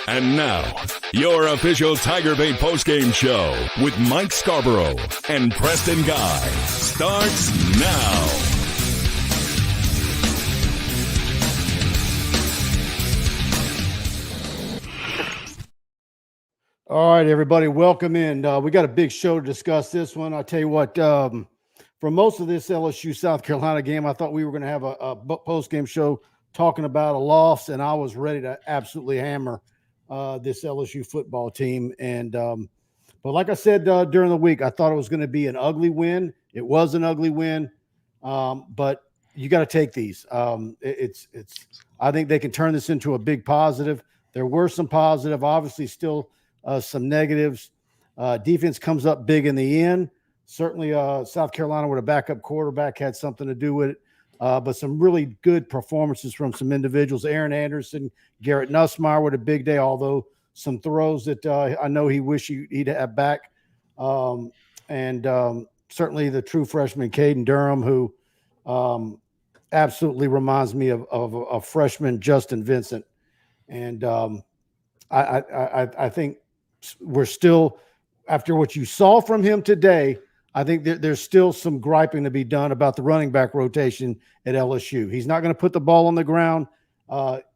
And now, your official TigerBait postgame show with Mike Scarborough and Preston Guy starts now. All right, everybody, welcome in. We got a big show to discuss this one. I'll tell you what, for most of this LSU-South Carolina game, I thought we were going to have a post-game show talking about a loss, and I was ready to absolutely hammer this LSU football team. And but like I said during the week, I thought it was going to be an ugly win. It was an ugly win, but you got to take these. I think they can turn this into a big positive. There were some positive, obviously still some negatives. Defense comes up big in the end. Certainly South Carolina with a backup quarterback had something to do with it. But some really good performances from some individuals. Aaron Anderson, Garrett Nussmeier with a big day, although some throws that I know he wished he'd have back. And certainly the true freshman, Caden Durham, who absolutely reminds me of a freshman, Justin Vincent. And I think we're still, after what you saw from him today, I think there's still some griping to be done about the running back rotation at LSU. He's not going to put the ball on the ground.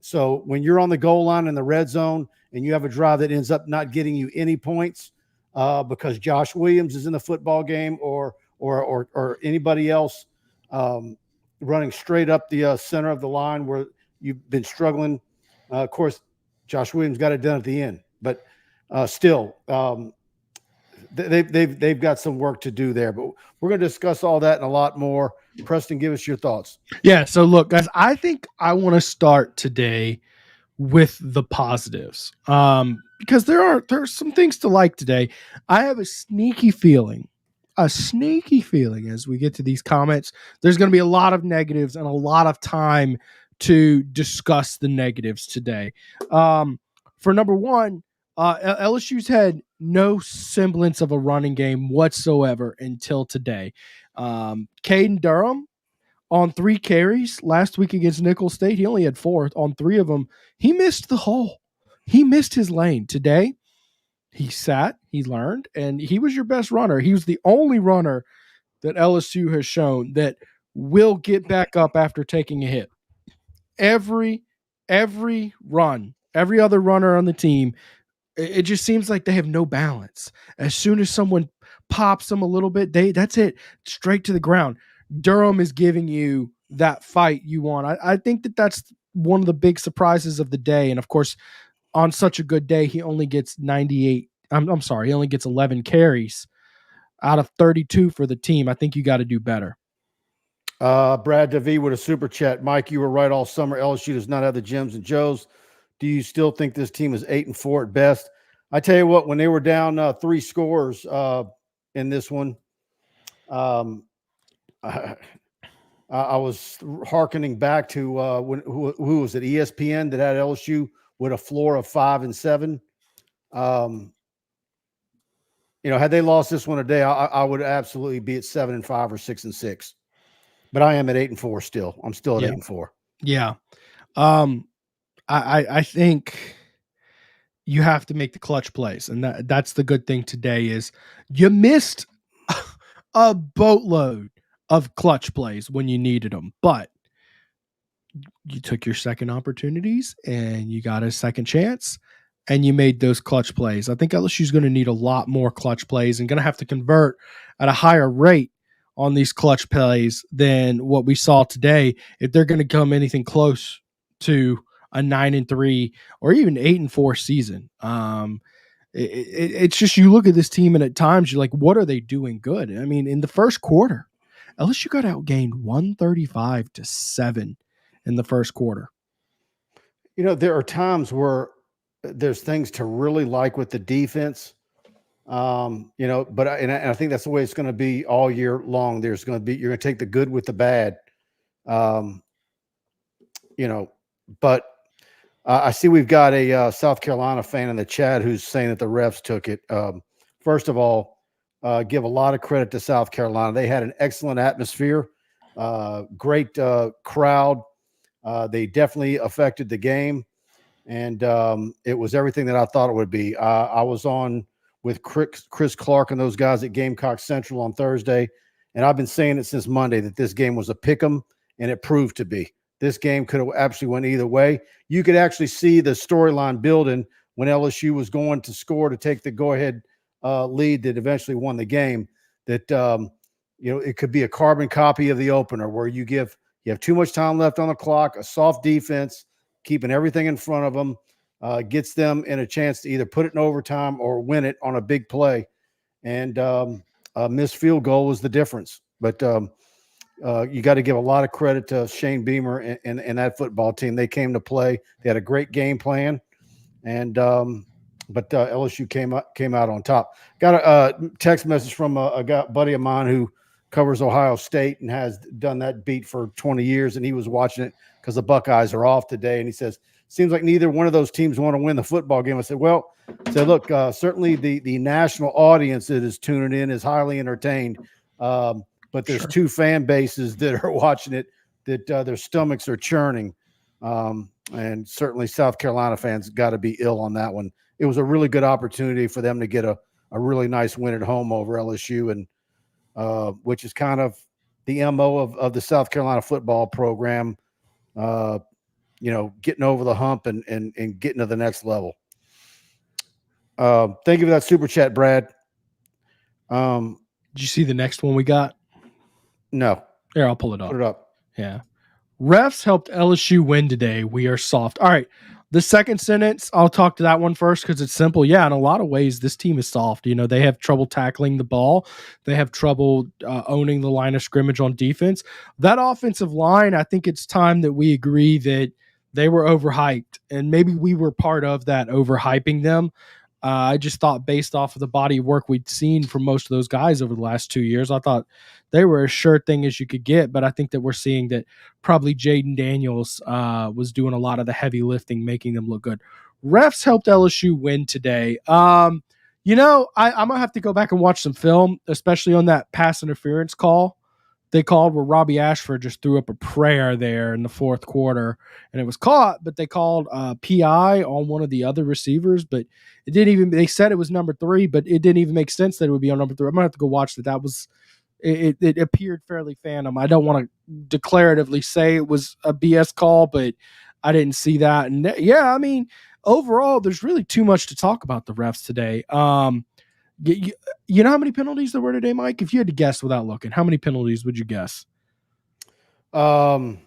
So when you're on the goal line in the red zone and you have a drive that ends up not getting you any points because Josh Williams is in the football game or anybody else running straight up the center of the line where you've been struggling. Of course, Josh Williams got it done at the end, but still, they've got some work to do there. But we're going to discuss all that and a lot more. Preston, give us your thoughts. Yeah, so look, guys, I think I want to start today with the positives because there are some things to like today. I have a sneaky feeling as we get to these comments, there's going to be a lot of negatives and a lot of time to discuss the negatives today. For number one, LSU's had no semblance of a running game whatsoever until today. Caden Durham on 3 carries last week against Nicholls State. He only had 4. On 3 of them, he missed the hole. He missed his lane. Today, he sat, he learned, and he was your best runner. He was the only runner that LSU has shown that will get back up after taking a hit. Every run, every other runner on the team, it just seems like they have no balance. As soon as someone pops them a little bit, that's it, straight to the ground. Durham is giving you that fight you want. I think that's one of the big surprises of the day. And of course, on such a good day, he only gets 98. I'm sorry, he only gets 11 carries out of 32 for the team. I think you got to do better. Brad DeVee with a super chat. Mike, you were right all summer. LSU does not have the Jims and Joes. Do you still think this team is 8-4 at best? I tell you what, when they were down 3 scores in this one, I was hearkening back to who was it? ESPN that had LSU with a floor of 5 and 7. Had they lost this one today, I would absolutely be at 7 and 5 or 6 and 6. But I am at 8-4 still. I'm still at 8-4. Yeah. I think you have to make the clutch plays. And that's the good thing today is you missed a boatload of clutch plays when you needed them. But you took your second opportunities and you got a second chance and you made those clutch plays. I think LSU is going to need a lot more clutch plays and going to have to convert at a higher rate on these clutch plays than what we saw today if they're going to come anything close to a 9-3 or even 8-4 season. It's just, you look at this team and at times you're like, what are they doing good? I mean, in the first quarter, LSU got outgained 135-7 in the first quarter. There are times where there's things to really like with the defense. But I think that's the way it's going to be all year long. You're going to take the good with the bad. But I see we've got a South Carolina fan in the chat who's saying that the refs took it. First of all, give a lot of credit to South Carolina. They had an excellent atmosphere, great crowd. They definitely affected the game. and it was everything that I thought it would be. I was on with Chris Clark and those guys at Gamecock Central on Thursday, and I've been saying it since Monday that this game was a pick 'em, and it proved to be. This game could have absolutely went either way. You could actually see the storyline building when LSU was going to score to take the go-ahead lead that eventually won the game. That it could be a carbon copy of the opener where you have too much time left on the clock, a soft defense, keeping everything in front of them, gets them in a chance to either put it in overtime or win it on a big play. And a missed field goal was the difference. But you got to give a lot of credit to Shane Beamer and that football team. They came to play. They had a great game plan, and but LSU came out on top. Got a text message from a buddy of mine who covers Ohio State and has done that beat for 20 years, and he was watching it because the Buckeyes are off today, and he says, seems like neither one of those teams want to win the football game. I said, well, look, certainly the national audience that is tuning in is highly entertained, but there's two fan bases that are watching it that their stomachs are churning, and certainly South Carolina fans got to be ill on that one. It was a really good opportunity for them to get a really nice win at home over LSU, and which is kind of the MO of the South Carolina football program, getting over the hump and getting to the next level. Thank you for that super chat, Brad. Did you see the next one we got? No. Here, I'll pull it up. Put it up. Yeah. Refs helped LSU win today. We are soft. All right. The second sentence, I'll talk to that one first because it's simple. Yeah, in a lot of ways, this team is soft. They have trouble tackling the ball. They have trouble owning the line of scrimmage on defense. That offensive line, I think it's time that we agree that they were overhyped, and maybe we were part of that overhyping them. I just thought based off of the body of work we'd seen from most of those guys over the last 2 years, I thought they were as sure thing as you could get. But I think that we're seeing that probably Jaden Daniels was doing a lot of the heavy lifting, making them look good. Refs helped LSU win today. I'm going to have to go back and watch some film, especially on that pass interference call they called where Robbie Ashford just threw up a prayer there in the fourth quarter, and it was caught, but they called PI on one of the other receivers, but it didn't even, they said it was number 3, but it didn't even make sense that it would be on number 3. I'm gonna have to go watch that. That was, it appeared fairly phantom. I don't want to declaratively say it was a BS call, but I didn't see that. And yeah, I mean, overall, there's really too much to talk about the refs today. You know how many penalties there were today, Mike? If you had to guess without looking, how many penalties would you guess? Higher.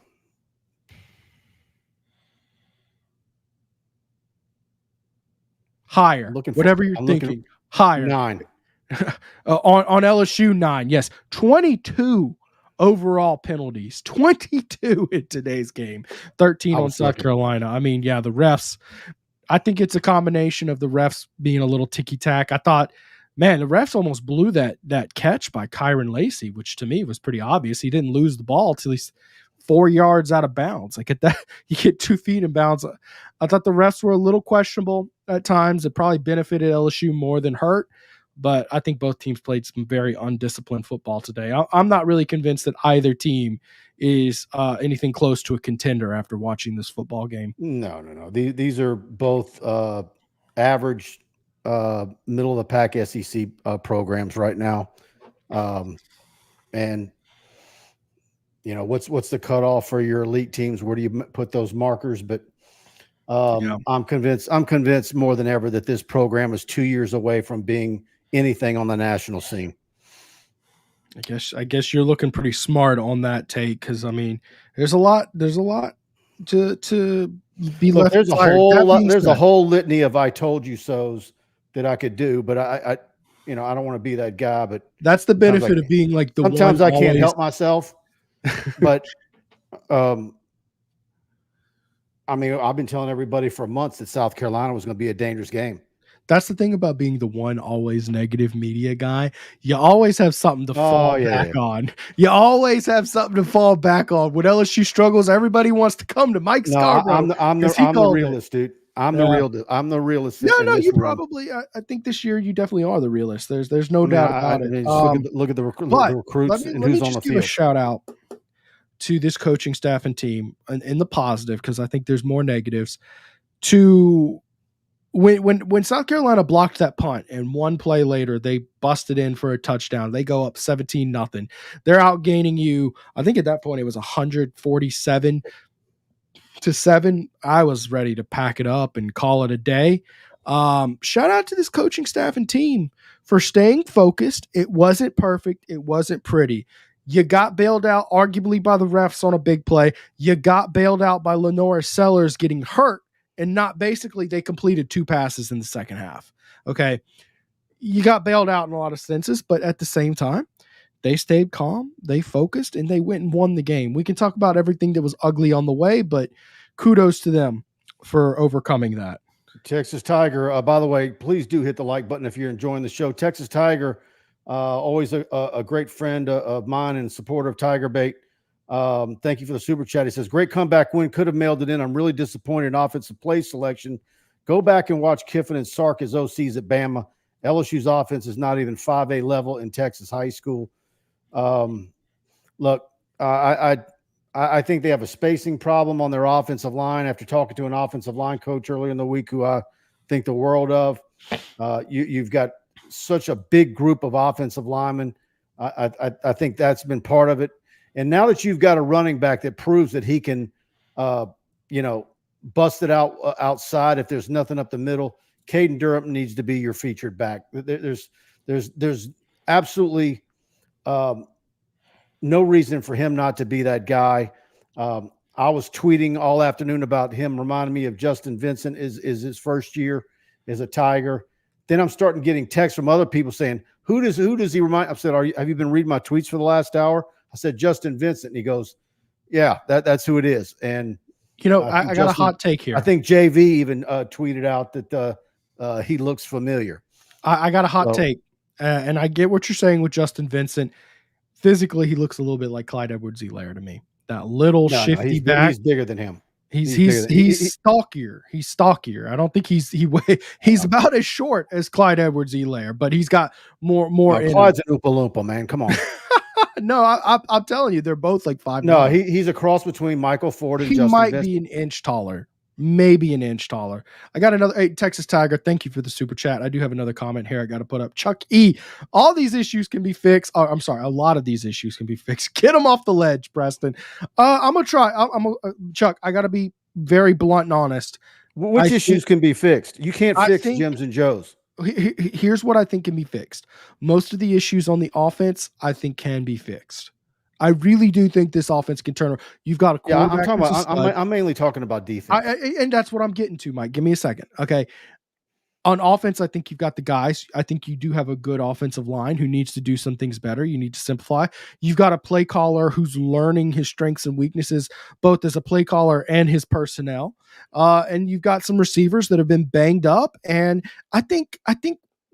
Whatever you're thinking. Higher. 9. on LSU, 9. Yes. 22 overall penalties. 22 in today's game. 13 on South Carolina. I mean, yeah, the refs. I think it's a combination of the refs being a little ticky-tack. I thought, man, the refs almost blew that catch by Kyron Lacey, which to me was pretty obvious. He didn't lose the ball till he's 4 yards out of bounds. Like at that, you get 2 feet in bounds. I thought the refs were a little questionable at times. It probably benefited LSU more than hurt, but I think both teams played some very undisciplined football today. I'm not really convinced that either team is anything close to a contender after watching this football game. No. These are both average, middle of the pack SEC programs right now. And what's the cutoff for your elite teams? Where do you put those markers? But I'm convinced more than ever that this program is 2 years away from being anything on the national scene. I guess you're looking pretty smart on that take, because I mean, there's a lot to be left. There's a whole litany of I told you so's that I could do, but I don't want to be that guy. But that's the benefit of being like the one. Sometimes I can't help myself. But I mean, I've been telling everybody for months that South Carolina was going to be a dangerous game. That's the thing about being the one always negative media guy. You always have something to fall back on. You always have something to fall back on. When LSU struggles, everybody wants to come to Mike Scarborough. I'm the realist, dude. I'm the realist. No, you probably. I think this year you definitely are the realist. There's no doubt about it. Look at the recruits and who's on the field. Give a shout out to this coaching staff and team in the positive, because I think there's more negatives. to when South Carolina blocked that punt and one play later they busted in for a touchdown, they go up 17-0. They're outgaining you. I think at that point it was 147-7. I was ready to pack it up and call it a day. Shout out to this coaching staff and team for staying focused. It wasn't perfect. It wasn't pretty. You got bailed out arguably by the refs on a big play. You got bailed out by Lenora Sellers getting hurt. And not basically, they completed 2 passes in the second half. Okay. You got bailed out in a lot of senses, but at the same time, they stayed calm, they focused, and they went and won the game. We can talk about everything that was ugly on the way, but kudos to them for overcoming that. Texas Tiger, by the way, please do hit the like button if you're enjoying the show. Texas Tiger, always a great friend of mine and supporter of TigerBait. Thank you for the super chat. He says, great comeback win. Could have mailed it in. I'm really disappointed in offensive play selection. Go back and watch Kiffin and Sark as OCs at Bama. LSU's offense is not even 5A level in Texas high school. Look, I think they have a spacing problem on their offensive line after talking to an offensive line coach earlier in the week who I think the world of. You've got such a big group of offensive linemen. I think that's been part of it. And now that you've got a running back that proves that he can, bust it out outside if there's nothing up the middle, Caden Durham needs to be your featured back. There's absolutely no reason for him not to be that guy. I was tweeting all afternoon about him, reminding me of Justin Vincent is his first year as a Tiger. Then I'm starting getting texts from other people saying, who does he remind? I said, have you been reading my tweets for the last hour? I said, Justin Vincent. And he goes, yeah, that's who it is. And, I got a hot take here. I think JV even tweeted out that he looks familiar. I got a hot take. And I get what you're saying with Justin Vincent. Physically, he looks a little bit like Clyde Edwards-Helaire to me. That little shifty back. He's bigger than him. He's stockier. He's stockier. I don't think he's about as short as Clyde Edwards-Helaire, but he's got more. No, Clyde's an Oompa Loompa, man. Come on. No, I'm telling you, they're both like 5'9". No, he's a cross between Michael Ford and Justin might Vincent. be an inch taller. Maybe an inch taller. I got another. Hey, Texas Tiger, thank you for the super chat. I do have another comment here I got to put up. Chuck E. All these issues can be fixed. I'm sorry. A lot of these issues can be fixed. Get them off the ledge, Preston. I'm going to try. Chuck, I got to be very blunt and honest. Which issues can be fixed? You can't fix Jims and Joes. Here's what I think can be fixed. Most of the issues on the offense, I think, can be fixed. I really do think this offense can turn around. You've got a quarterback. I'm mainly talking about defense. And that's what I'm getting to, Mike. Give me a second. Okay. On offense, I think you've got the guys. I think you do have a good offensive line who needs to do some things better. You need to simplify. You've got a play caller who's learning his strengths and weaknesses, both as a play caller and his personnel. And you've got some receivers that have been banged up. And I think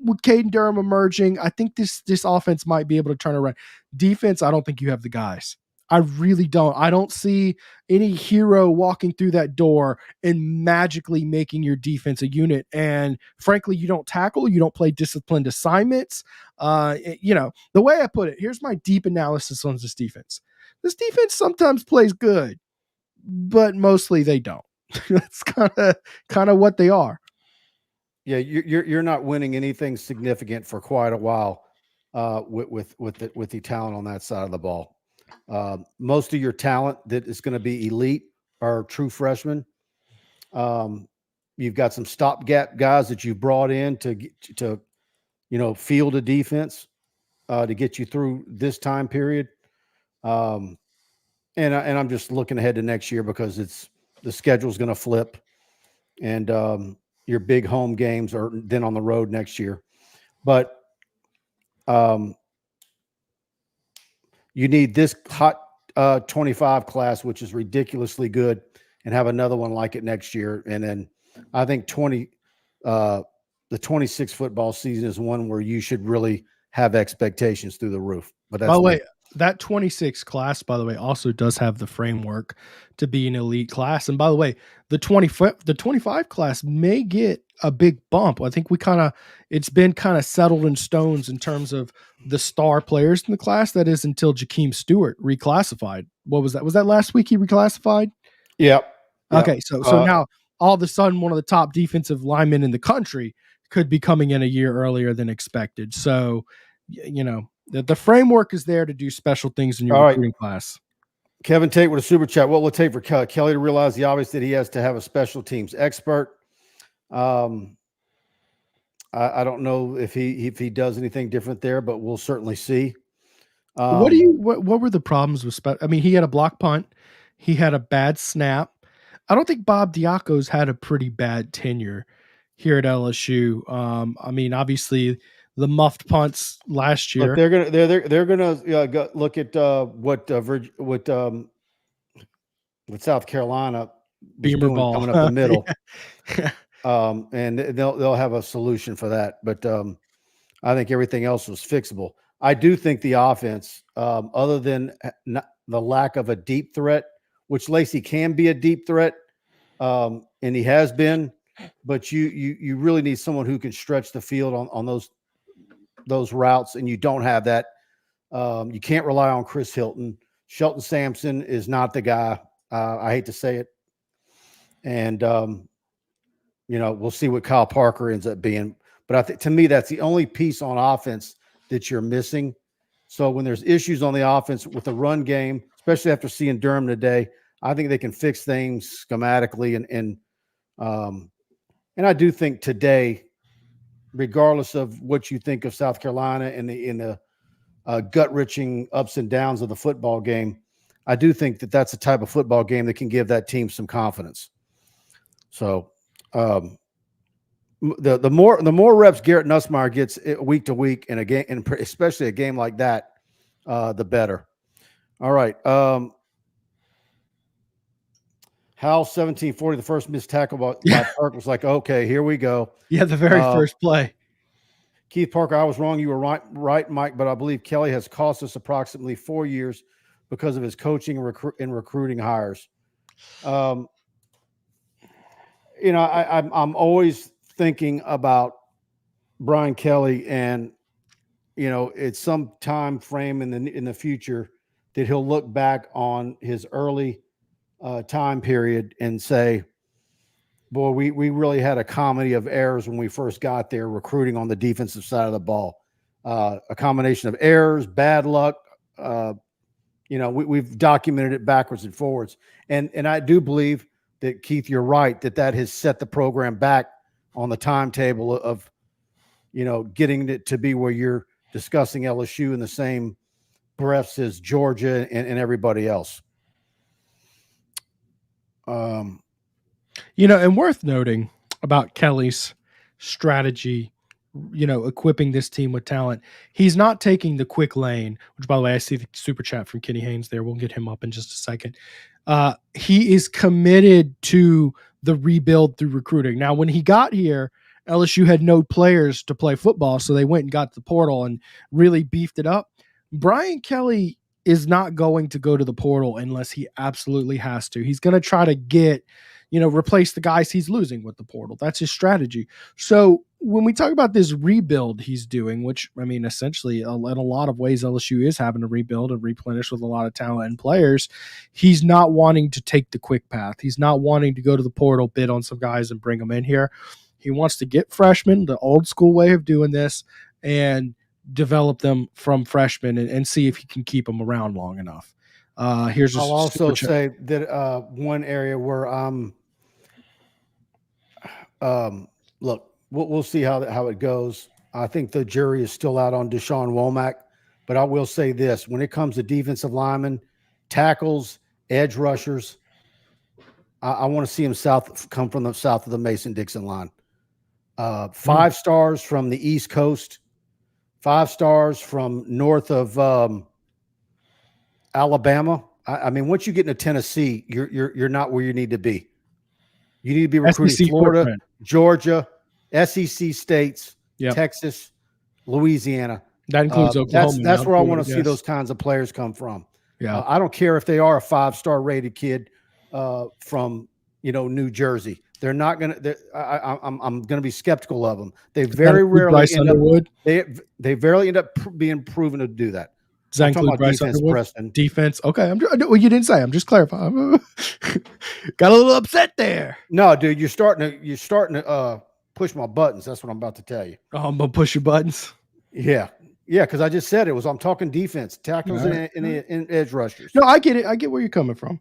with Caden Durham emerging, I think this offense might be able to turn around. Defense, I don't think you have the guys. I really don't. I don't see any hero walking through that door and magically making your defense a unit. And frankly, you don't tackle, you don't play disciplined assignments. The way I put it, here's my deep analysis on this defense. This defense sometimes plays good, but mostly they don't. That's kind of what they are. Yeah, you're not winning anything significant for quite a while with the talent on that side of the ball. Most of your talent that is going to be elite are true freshmen. You've got some stopgap guys that you brought in to field a defense to get you through this time period. And I'm just looking ahead to next year because the schedule's going to flip, and your big home games are then on the road next year. But you need this hot 25 class, which is ridiculously good, and have another one like it next year. And then I think the 26 football season is one where you should really have expectations through the roof. But that's by the way, that 26 class, by the way, also does have the framework to be an elite class. And by the way, the 25 class may get a big bump. I think it's been kind of settled in stones in terms of the star players in the class. That is until Jakeem Stewart reclassified. What was that? Was that last week he reclassified? Yep. Okay. So now all of a sudden one of the top defensive linemen in the country could be coming in a year earlier than expected. So, the framework is there to do special things in your recruiting class. Kevin Tate with a super chat. What will it take for Kelly to realize the obvious that he has to have a special teams expert? I don't know if he does anything different there, but we'll certainly see. What were the problems with I mean, he had a block punt. He had a bad snap. I don't think Bob Diaco's had a pretty bad tenure here at LSU. I mean, obviously the muffed punts last year. Look, they're gonna go look at what South Carolina was doing coming up the middle. And they'll have a solution for that. But I think everything else was fixable. I do think the offense, other than the lack of a deep threat, which Lacey can be a deep threat, and he has been, but you really need someone who can stretch the field on those routes, and you don't have that. You can't rely on Chris Hilton. Shelton Sampson is not the guy. I hate to say it. And we'll see what Kyle Parker ends up being. But I think, to me, that's the only piece on offense that you're missing. So when there's issues on the offense with the run game, especially after seeing Durham today, I think they can fix things schematically. And I do think today, regardless of what you think of South Carolina in the gut-wrenching ups and downs of the football game, I do think that that's a type of football game that can give that team some confidence. So the more reps Garrett Nussmeier gets week to week in a game, and especially a game like that, the better. All right. Hal 1740, the first missed tackle by Park was like, okay, here we go. Yeah, the very first play. Keith Parker, I was wrong. You were right, Mike, but I believe Kelly has cost us approximately 4 years because of his coaching and recruiting hires. I'm always thinking about Brian Kelly, and it's some time frame in the future that he'll look back on his early time period and say, boy, we really had a comedy of errors when we first got there recruiting on the defensive side of the ball. A combination of errors, bad luck. We've documented it backwards and forwards. And I do believe that, Keith, you're right, that has set the program back on the timetable of, getting it to be where you're discussing LSU in the same breaths as Georgia and everybody else. And worth noting about Kelly's strategy, equipping this team with talent. He's not taking the quick lane, which, by the way, I see the super chat from Kenny Haines there. We'll get him up in just a second. He is committed to the rebuild through recruiting. Now, when he got here, LSU had no players to play football, so they went and got the portal and really beefed it up. Brian Kelly is not going to go to the portal unless he absolutely has to. He's going to try to get, replace the guys he's losing with the portal. That's his strategy. So when we talk about this rebuild he's doing, which, I mean, essentially in a lot of ways, LSU is having to rebuild and replenish with a lot of talent and players. He's not wanting to take the quick path. He's not wanting to go to the portal, bid on some guys and bring them in here. He wants to get freshmen, the old school way of doing this, and develop them from freshmen and see if he can keep them around long enough. I'll also say that one area where look, we'll see how it goes. I think the jury is still out on Deshaun Womack, but I will say this: when it comes to defensive linemen, tackles, edge rushers, I want to see him come from the south of the Mason-Dixon line. 5 stars from the East Coast, 5 stars from north of Alabama. I mean, once you get into Tennessee, you're not where you need to be. You need to be recruiting SEC Florida, footprint. Georgia, SEC states, Yep. Texas, Louisiana. That includes Oklahoma. That's where I want to see those kinds of players come from. Yeah. I don't care if they are a 5-star rated kid from New Jersey. They're not going to. I'm going to be skeptical of them. They very rarely end up. They rarely end up being proven to do that. Does that I'm talking include about Bryce defense, Underwood? Preston. Defense. Okay. Well, you didn't say. I'm just clarifying. Got a little upset there. No, dude, you're starting to push my buttons. That's what I'm about to tell you. Oh, I'm gonna push your buttons. Yeah. Yeah, because I just said it was. I'm talking defense, tackles, All right. and edge rushers. No, I get it. I get where you're coming from.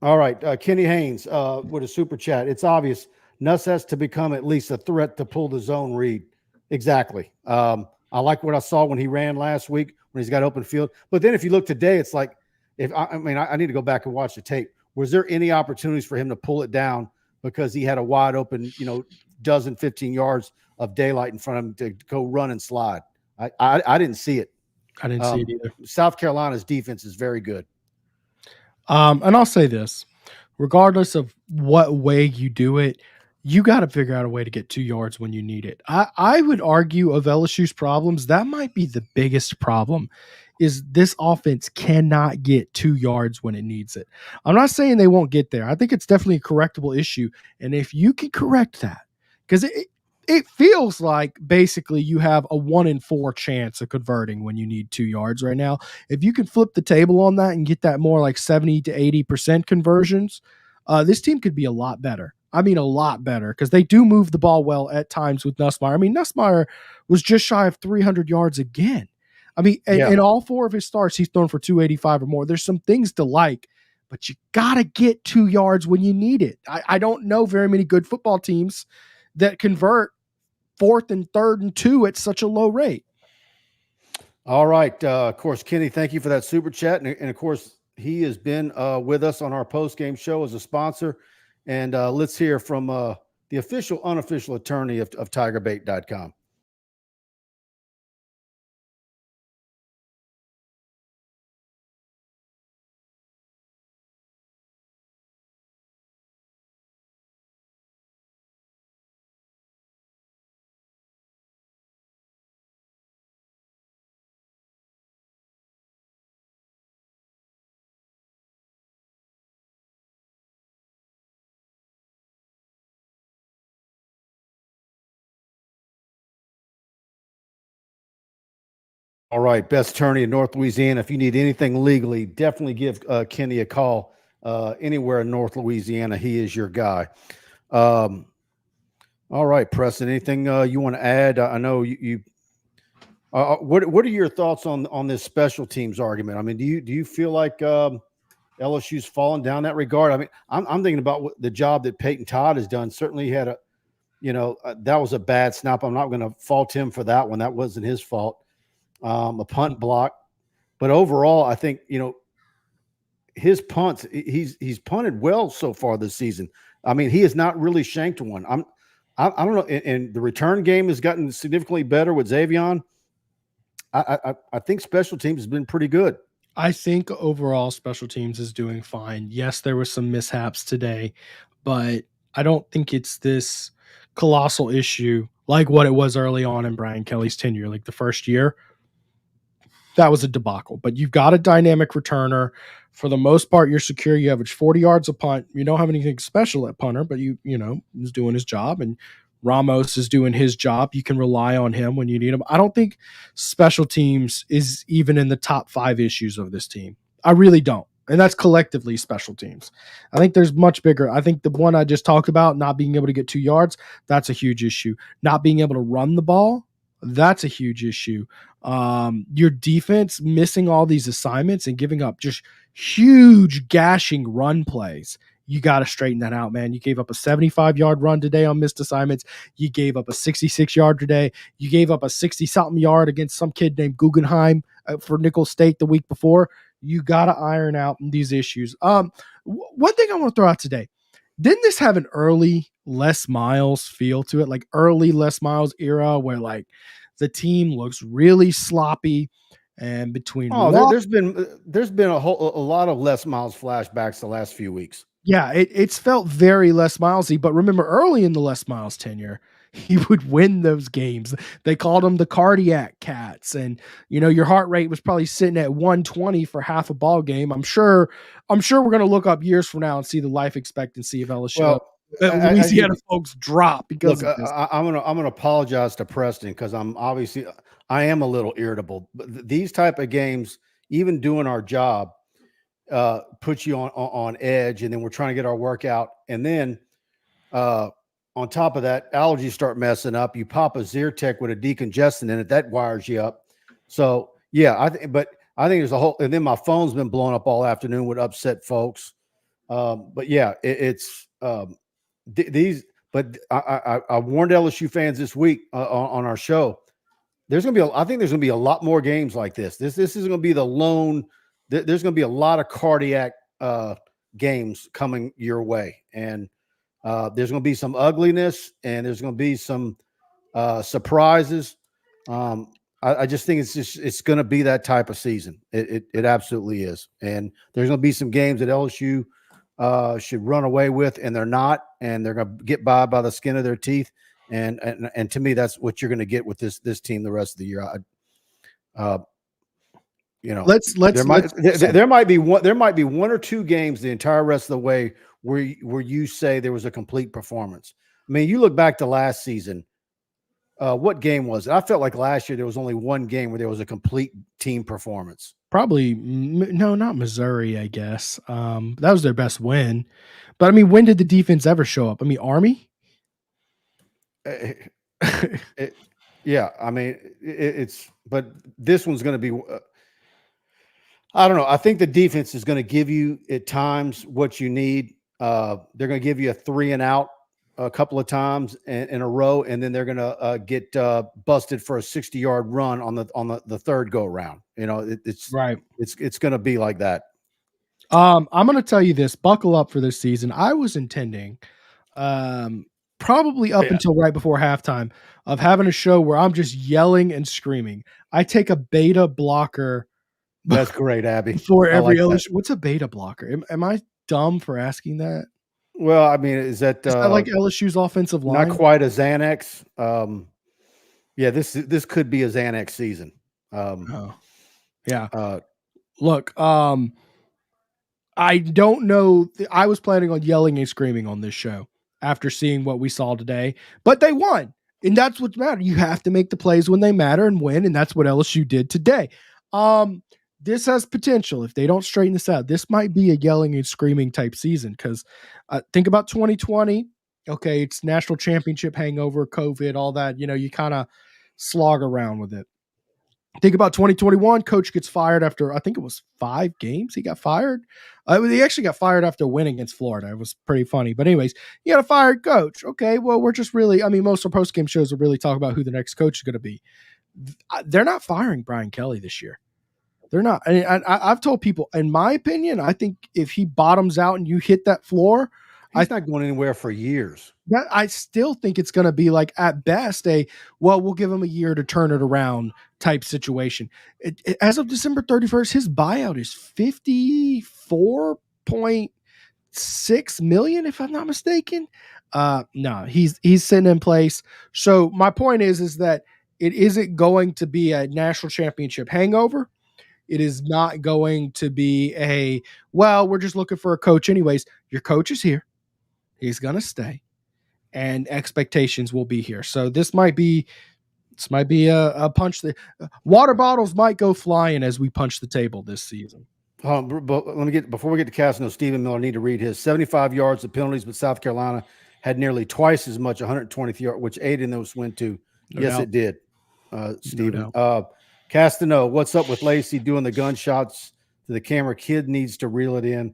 All right, Kenny Haines with a super chat. It's obvious Nuss has to become at least a threat to pull the zone read. Exactly. I like what I saw when he ran last week when he's got open field. But then if you look today, it's like I need to go back and watch the tape. Was there any opportunities for him to pull it down because he had a wide open, 15 yards of daylight in front of him to go run and slide? I didn't see it. I didn't see it either. South Carolina's defense is very good. And I'll say this, regardless of what way you do it, you got to figure out a way to get 2 yards when you need it. I would argue of LSU's problems, that might be the biggest problem, is this offense cannot get 2 yards when it needs it. I'm not saying they won't get there. I think it's definitely a correctable issue. And if you can correct that, because it feels like basically you have a 1 in 4 chance of converting when you need 2 yards right now. If you can flip the table on that and get that more like 70 to 80% conversions, this team could be a lot better. I mean, a lot better, because they do move the ball well at times with Nussmeier. I mean, Nussmeier was just shy of 300 yards again. I mean, in all 4 of his starts, he's thrown for 285 or more. There's some things to like, but you got to get 2 yards when you need it. I don't know very many good football teams that convert 4th and 3rd and 2 at such a low rate. All right. Of course, Kenny, thank you for that super chat. And of course, he has been with us on our post-game show as a sponsor. And let's hear from the official, unofficial attorney of TigerBait.com. All right, best attorney in North Louisiana. If you need anything legally, definitely give Kenny a call. Anywhere in North Louisiana, he is your guy. All right, Preston, anything you want to add? I know you what are your thoughts on this special teams argument? I mean, do you feel like LSU's fallen down that regard? I mean, I'm thinking about the job that Peyton Todd has done. Certainly, he had that was a bad snap. I'm not going to fault him for that one. That wasn't his fault. A punt block, but overall, I think his punts. He's punted well so far this season. I mean, he has not really shanked one. I don't know. And the return game has gotten significantly better with Xavion. I think special teams has been pretty good. I think overall special teams is doing fine. Yes, there were some mishaps today, but I don't think it's this colossal issue like what it was early on in Brian Kelly's tenure, like the first year. That was a debacle, but you've got a dynamic returner. For the most part, you're secure. You average 40 yards a punt. You don't have anything special at punter, but he's doing his job, and Ramos is doing his job. You can rely on him when you need him. I don't think special teams is even in the top 5 issues of this team. I really don't. And that's collectively special teams. I think there's much bigger. I think the one I just talked about, not being able to get 2 yards, that's a huge issue. Not being able to run the ball, that's a huge issue. Your defense missing all these assignments and giving up just huge gashing run plays. You got to straighten that out, man. You gave up a 75-yard run today on missed assignments. You gave up a 66-yard today. You gave up a 60-something yard against some kid named Guggenheim for Nicholls State the week before. You got to iron out these issues. One thing I want to throw out today, didn't this have an early Les Miles feel to it? Like early Les Miles era where like the team looks really sloppy and between. There's been a lot of Les Miles flashbacks the last few weeks. Yeah, it's felt very Les Milesy, but remember early in the Les Miles tenure, he would win those games. They called him the cardiac cats, and your heart rate was probably sitting at 120 for half a ball game. I'm sure we're going to look up years from now and see the life expectancy of LSU. Well, Louisiana folks drop because look, of this. I'm gonna apologize to Preston because I am a little irritable. But these type of games, even doing our job, puts you on edge, and then we're trying to get our workout, and then on top of that, allergies start messing up. You pop a Zyrtec with a decongestant in it, that wires you up. So yeah, I think there's a whole, and then my phone's been blowing up all afternoon with upset folks. But yeah, these. But I warned LSU fans this week on our show. I think there's gonna be a lot more games like this. This is gonna be the lone. There's gonna be a lot of cardiac games coming your way, and there's going to be some ugliness, and there's going to be some surprises. I just think it's going to be that type of season. It absolutely is, and there's going to be some games that LSU should run away with, and they're not, and they're going to get by the skin of their teeth. And to me, that's what you're going to get with this team the rest of the year. There might be one or two games the entire rest of the way where you say there was a complete performance. I mean, you look back to last season. What game was it? I felt like last year there was only one game where there was a complete team performance. Probably no, not Missouri. I guess that was their best win. But I mean, when did the defense ever show up? I mean, Army. Yeah, I mean, but this one's going to be. I don't know. I think the defense is going to give you at times what you need. They're going to give you a 3 and out a couple of times in a row, and then they're going to get busted for a 60-yard run on the third go around. You know, it's right. It's going to be like that. I'm going to tell you this. Buckle up for this season. I was intending, probably up until right before halftime, of having a show where I'm just yelling and screaming. I take a beta blocker. That's great, Abby. For every LSU, what's a beta blocker? Am I dumb for asking that? Well, I mean, is that like LSU's offensive line? Not quite a Xanax. Yeah, this could be a Xanax season. Yeah. Look, I don't know. I was planning on yelling and screaming on this show after seeing what we saw today, but they won, and that's what matters. You have to make the plays when they matter and win, and that's what LSU did today. This has potential. If they don't straighten this out, this might be a yelling and screaming type season. Because think about 2020. Okay, it's national championship hangover, COVID, all that. You know, you kind of slog around with it. Think about 2021. Coach gets fired after, I think it was 5 games. He got fired. He actually got fired after a win against Florida. It was pretty funny. But anyways, you got a fired coach. Okay, well, we're just really, I mean, most of our post-game shows will really talk about who the next coach is going to be. They're not firing Brian Kelly this year. They're not. And I've told people, in my opinion, I think if he bottoms out and you hit that floor, he's not going anywhere for years. I still think it's going to be like, at best, we'll give him a year to turn it around type situation. As of December 31st, his buyout is $54.6 million, if I'm not mistaken. No, he's sitting in place. So my point is that it isn't going to be a national championship hangover. It is not going to be we're just looking for a coach anyways. Your coach is here. He's going to stay, and expectations will be here. So this might be a punch. Water bottles might go flying as we punch the table this season. Before we get to Castano, Stephen Miller need to read his 75 yards of penalties, but South Carolina had nearly twice as much, 120th yard, which aided in those win too. Yes, it did. Stephen. Castano, what's up with Lacey doing the gunshots to the camera? Kid needs to reel it in.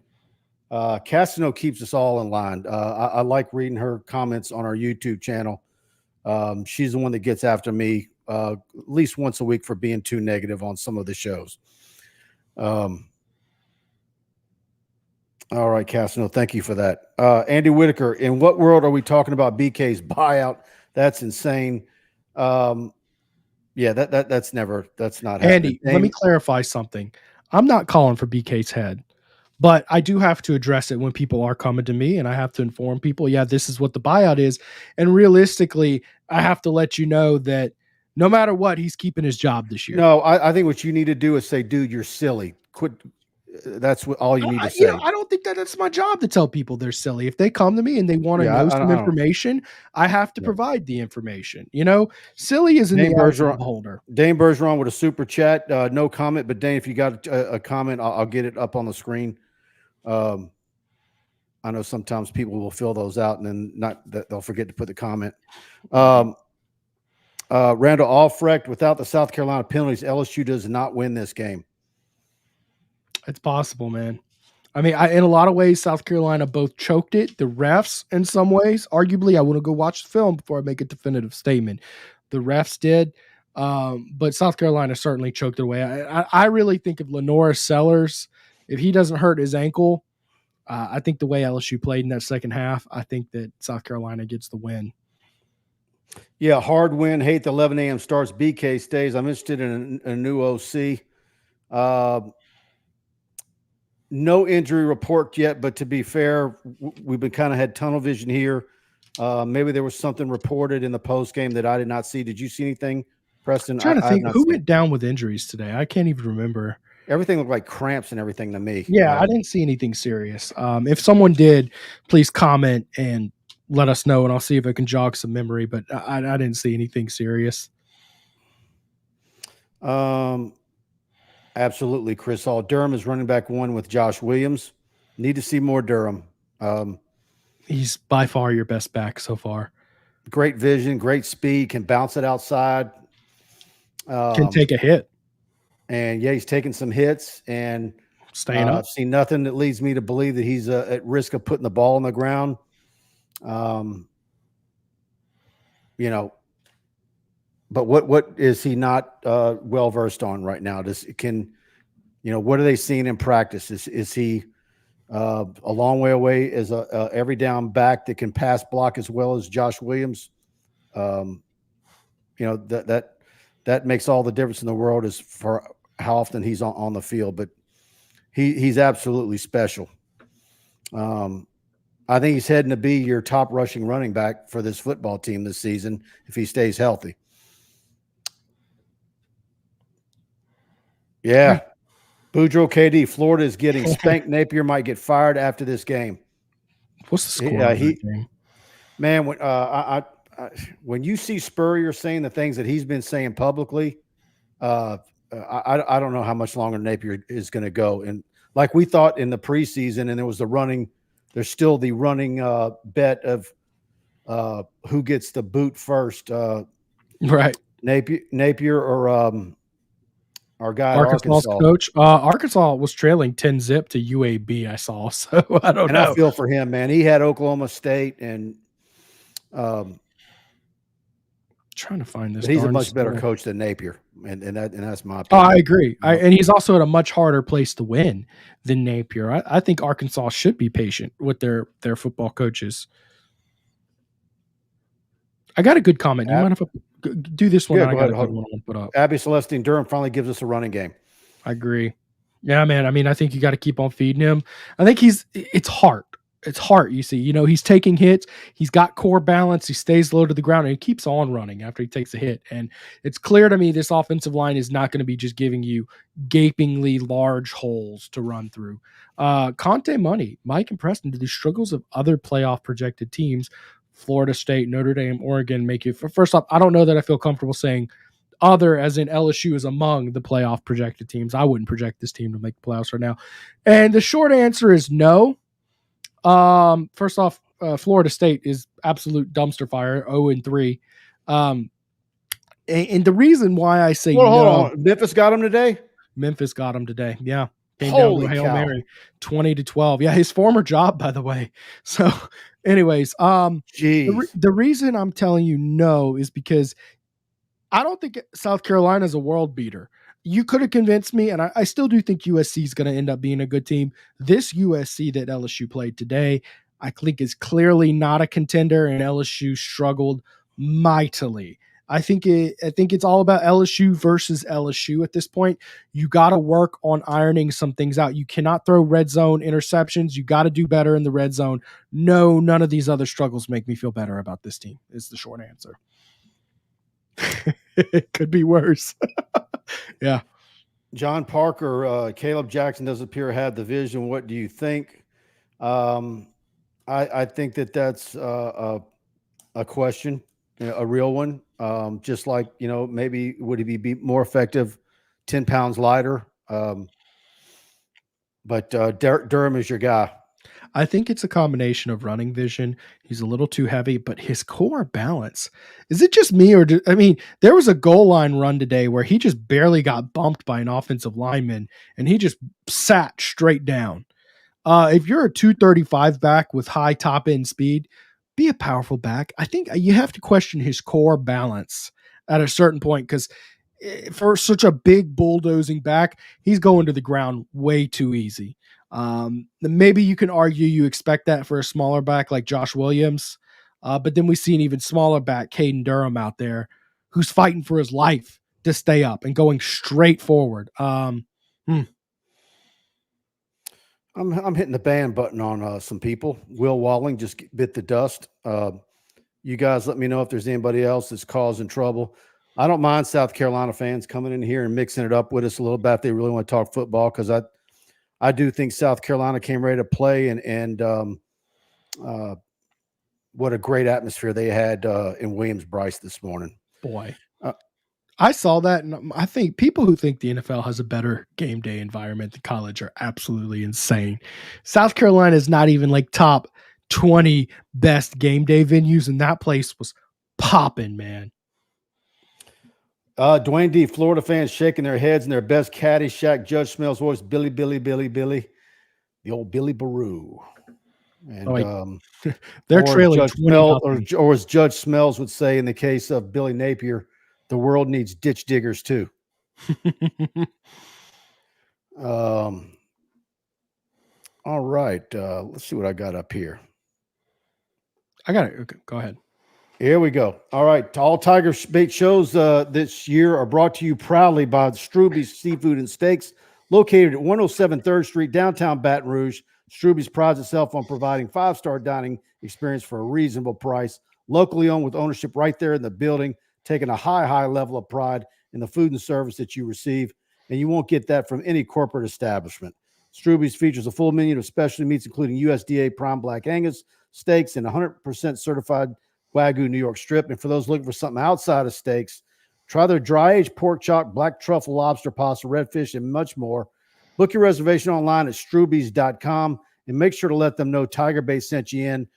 Castano keeps us all in line. I like reading her comments on our YouTube channel. She's the one that gets after me at least once a week for being too negative on some of the shows. All right, Castano, thank you for that. Andy Whitaker, in what world are we talking about BK's buyout? That's insane. Yeah, that's not happening. Andy, let me clarify something. I'm not calling for BK's head, but I do have to address it when people are coming to me, and I have to inform people, yeah, this is what the buyout is. And realistically, I have to let you know that no matter what, he's keeping his job this year. No, I think what you need to do is say, dude, you're silly. Quit. that's all you need to say. I don't think that's my job to tell people they're silly. If they come to me and they want to Yeah, know I some don't. information, I have to Yeah. provide the information. Silly is in the Dane eye of the Bergeron, beholder. Dane Bergeron with a super chat. No comment, but Dane, if you got a comment, I'll get it up on the screen. I know sometimes people will fill those out and then they'll forget to put the comment. Randall Albrecht, without the South Carolina penalties, LSU does not win this game. It's possible, man. I mean, in a lot of ways, South Carolina both choked it. The refs, in some ways, arguably, I want to go watch the film before I make a definitive statement. The refs did, but South Carolina certainly choked it away. I really think if Lenora Sellers, if he doesn't hurt his ankle, I think the way LSU played in that second half, I think that South Carolina gets the win. Yeah, hard win. Hate the 11 a.m. starts. BK stays. I'm interested in a new OC. No injury report yet, but to be fair, we've been kind of had tunnel vision here. Maybe there was something reported in the post game that I did not see. Did you see anything, Preston? I'm trying to think who went down with injuries today. I can't even remember. Everything looked like cramps and everything to me. Yeah, I didn't see anything serious. If someone did, please comment and let us know, and I'll see if I can jog some memory. But I didn't see anything serious. Absolutely, Chris Hall. Durham is running back one with Josh Williams. Need to see more Durham. He's by far your best back so far. Great vision, great speed, can bounce it outside. Can take a hit. And yeah, he's taking some hits and staying up. I've seen nothing that leads me to believe that he's at risk of putting the ball on the ground. But what is he not well versed on right now? What are they seeing in practice? Is he a long way away as a every down back that can pass block as well as Josh Williams? That makes all the difference in the world as for how often he's on the field, but he's absolutely special. I think he's heading to be your top rushing running back for this football team this season if he stays healthy. Yeah. Boudreaux KD, Florida is getting spanked. Napier might get fired after this game. What's the score? Man, when you see Spurrier saying the things that he's been saying publicly, I don't know how much longer Napier is going to go. And like we thought in the preseason, and there's still the running bet of who gets the boot first. Right. Napier or our guy Arkansas coach. Arkansas was trailing 10-0 to UAB, I saw. So I don't know. I feel for him, man. He had Oklahoma State and trying to find this. He's a much better coach than Napier, and that's my opinion. Oh, I agree. And he's also at a much harder place to win than Napier. I think Arkansas should be patient with their football coaches. I got a good comment. You mind if I do this one? Yeah, I got a good one to put up. Abby Celestine Durham finally gives us a running game. I agree. Yeah, man. I mean, I think you got to keep on feeding him. I think it's heart. It's heart, you see. He's taking hits. He's got core balance. He stays low to the ground, and he keeps on running after he takes a hit. And it's clear to me this offensive line is not going to be just giving you gapingly large holes to run through. Conte money, Mike and Preston, do the struggles of other playoff projected teams, Florida State, Notre Dame, Oregon, make you – first off, I don't know that I feel comfortable saying other as in LSU is among the playoff projected teams. I wouldn't project this team to make the playoffs right now. And the short answer is no. First off, Florida State is absolute dumpster fire, 0-3. And the reason why I say hold on. Memphis got him today? Memphis got him today. Yeah. Came Holy down to Hail cow. Mary, 20-12. Yeah, his former job, by the way. So, anyways, the reason I'm telling you no is because I don't think South Carolina is a world beater. You could have convinced me, and I still do think USC is going to end up being a good team. This USC that LSU played today, I think is clearly not a contender, and LSU struggled mightily. I think it's all about LSU versus LSU at this point. You got to work on ironing some things out. You cannot throw red zone interceptions. You got to do better in the red zone. No, none of these other struggles make me feel better about this team is the short answer. It could be worse. Yeah. John Parker, Caleb Jackson does appear to have the vision. What do you think? Um, I think that's a question, a real one. Just like, maybe would he be more effective 10 pounds lighter? But Durham is your guy. I think it's a combination of running vision. He's a little too heavy, but his core balance. Is it just me, or I mean, there was a goal line run today where he just barely got bumped by an offensive lineman, and he just sat straight down. If you're a 235 back with high top end speed, be a powerful back. I think you have to question his core balance at a certain point, because for such a big bulldozing back, he's going to the ground way too easy. Maybe you can argue you expect that for a smaller back like Josh Williams, but then we see an even smaller back, Caden Durham, out there who's fighting for his life to stay up and going straight forward. I'm hitting the ban button on some people. Will Walling just bit the dust. You guys let me know if there's anybody else that's causing trouble. I don't mind South Carolina fans coming in here and mixing it up with us a little bit if they really want to talk football, because I do think South Carolina came ready to play, and what a great atmosphere they had in Williams-Brice this morning. Boy, I saw that, and I think people who think the NFL has a better game day environment than college are absolutely insane. South Carolina is not even like top 20 best game day venues, and that place was popping, man. Dwayne D, Florida fans shaking their heads in their best Caddyshack Judge Smells voice, Billy, the old Billy Baru. And they're trailing 20, or as Judge Smells would say in the case of Billy Napier, the world needs ditch diggers too. All right. Let's see what I got up here. I got it. Okay, go ahead. Here we go. All right. All TigerBait shows this year are brought to you proudly by Stroubes Seafood and Steaks, located at 107 3rd Street, downtown Baton Rouge. Stroubes prides itself on providing 5-star dining experience for a reasonable price. Locally owned with ownership right there in the building, taking a high level of pride in the food and service that you receive. And you won't get that from any corporate establishment. Stroubes features a full menu of specialty meats, including USDA prime black Angus steaks and 100% certified Wagyu New York strip. And for those looking for something outside of steaks, try their dry-aged pork chop, black truffle lobster pasta, redfish, and much more. Book your reservation online at Stroubes.com and make sure to let them know TigerBait sent you in.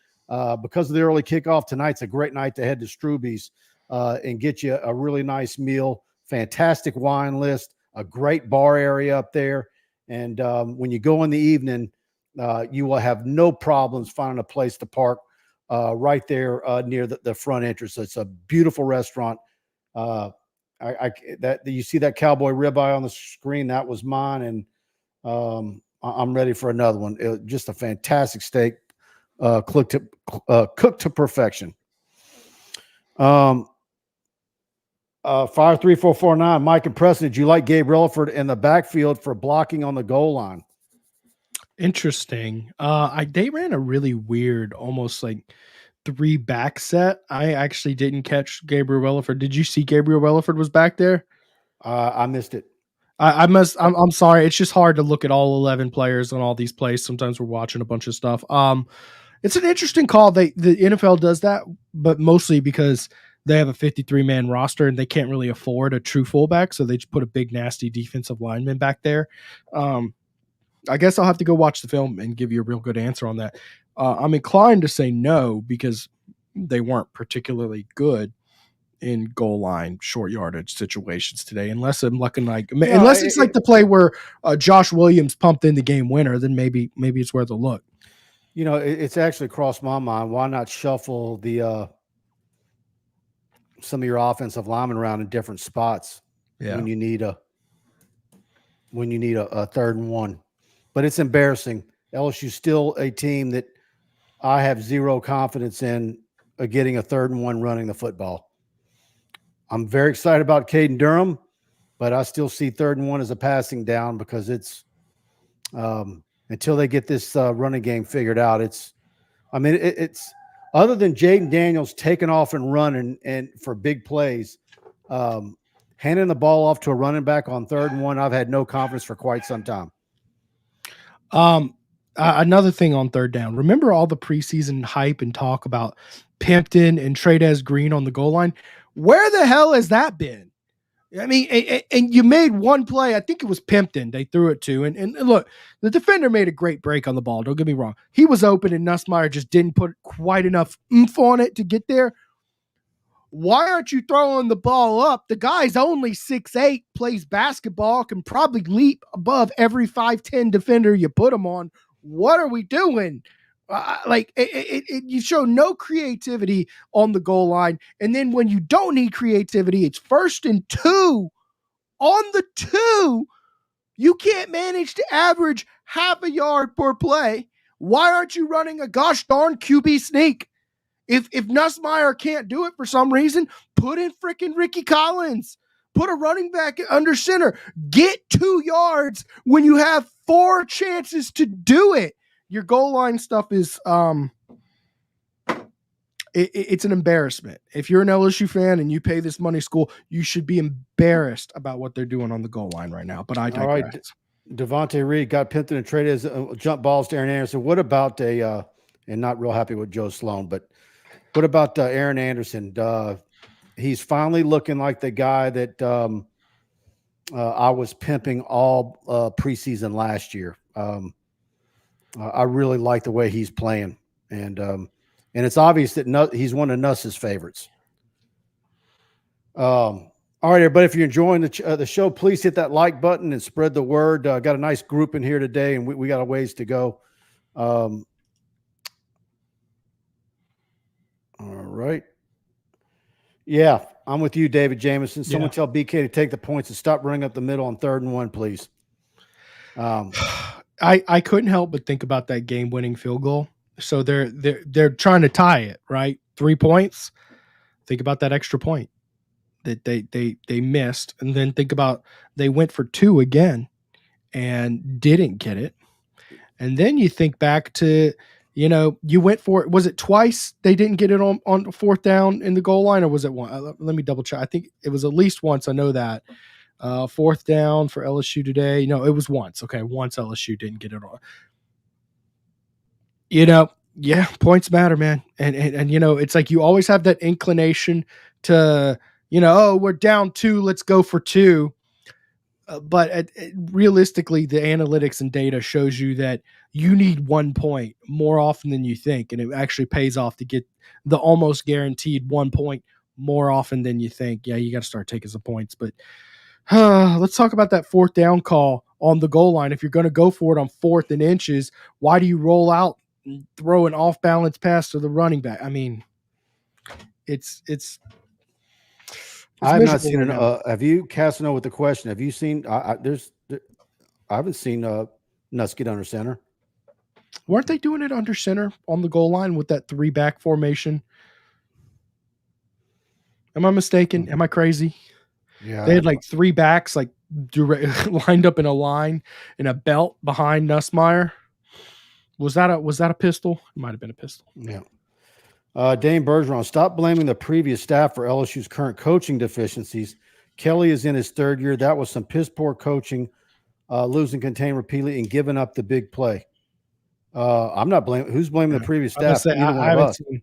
Because of the early kickoff, tonight's a great night to head to Stroubes and get you a really nice meal, fantastic wine list, a great bar area up there. And when you go in the evening, you will have no problems finding a place to park right there near the front entrance. It's a beautiful restaurant. You see that cowboy ribeye on the screen? That was mine, and I'm ready for another one. Just a fantastic steak, cooked to perfection. Fire 3449, Mike and Preston, did you like Gabe Relaford in the backfield for blocking on the goal line? Interesting. They ran a really weird, almost like 3-back set. I actually didn't catch Gabriel Relaford. Did you see Gabriel Relaford was back there? I missed it. I'm sorry. It's just hard to look at all 11 players on all these plays. Sometimes we're watching a bunch of stuff. It's an interesting call. The NFL does that, but mostly because they have a 53-man roster and they can't really afford a true fullback, so they just put a big nasty defensive lineman back there. I guess I'll have to go watch the film and give you a real good answer on that. I'm inclined to say no, because they weren't particularly good in goal line short yardage situations today, unless I'm looking like it's like the play where Josh Williams pumped in the game winner, then maybe it's worth a look. It's actually crossed my mind. Why not shuffle some of your offensive linemen around in different spots when you need a 3rd and 1? But it's embarrassing. LSU's still a team that I have zero confidence in getting a 3rd and 1 running the football. I'm very excited about Caden Durham, but I still see 3rd and 1 as a passing down, because it's until they get this running game figured out. It's other than Jaden Daniels taking off and running and for big plays. handing the ball off to a running back on 3rd and 1, I've had no confidence for quite some time. Another thing on 3rd down. Remember all the preseason hype and talk about Pimpton and Tradez Green on the goal line? Where the hell has that been? I mean, and you made one play. I think it was Pimpton they threw it to. And look, the defender made a great break on the ball. Don't get me wrong. He was open and Nussmeier just didn't put quite enough oomph on it to get there. Why aren't you throwing the ball up? The guy's only 6'8", plays basketball, can probably leap above every 5'10" defender you put him on. What are we doing? You show no creativity on the goal line. And then when you don't need creativity, it's 1st and 2. On the 2, you can't manage to average half a yard per play. Why aren't you running a gosh darn QB sneak? If Nussmeier can't do it for some reason, put in freaking Ricky Collins. Put a running back under center. Get 2 yards when you have 4 chances to do it. Your goal line stuff is it's an embarrassment. If you're an LSU fan and you pay this money school, you should be embarrassed about what they're doing on the goal line right now. But I digress. All right. Devontae Reed got Pimpton and traded as jump balls to Aaron Anderson. What about and not real happy with Joe Sloan, but what about Aaron Anderson? He's finally looking like the guy that I was pimping all preseason last year. I really like the way he's playing, and it's obvious that he's one of Nuss's favorites. All right, everybody, if you're enjoying the show, please hit that like button and spread the word. Got a nice group in here today, and we got a ways to go. All right. Yeah, I'm with you, David Jamison. Someone tell BK to take the points and stop running up the middle on 3rd and 1, please. I couldn't help but think about that game-winning field goal. So they're trying to tie it, right? 3 points. Think about that extra point that they missed, and then think about they went for 2 again and didn't get it. And then you think back to, you went for it. Was it twice they didn't get it on 4th down in the goal line, or was it one? Let me double check. I think it was at least once. I know that. 4th down for LSU today. No, it was once. Okay, once LSU didn't get it on. Yeah, points matter, man. And it's like you always have that inclination to, we're down 2, let's go for 2. But realistically, the analytics and data shows you that you need 1 point more often than you think. And it actually pays off to get the almost guaranteed 1 point more often than you think. Yeah, you got to start taking some points. But let's talk about that 4th down call on the goal line. If you're going to go for it on 4th and inches, why do you roll out and throw an off-balance pass to the running back? I mean, it's I have not seen have you, Casanova, with the question? Have you seen? I haven't seen Nuss get under center. Weren't they doing it under center on the goal line with that 3-back formation? Am I mistaken? Am I crazy? Yeah, they had like 3 backs, like lined up in a line in a belt behind Nussmeier. Was that a pistol? It might have been a pistol. Yeah. Dane Bergeron, stop blaming the previous staff for LSU's current coaching deficiencies. Kelly is in his 3rd year. That was some piss poor coaching, losing contain repeatedly and giving up the big play. I'm not blaming. Who's blaming the previous staff? I haven't seen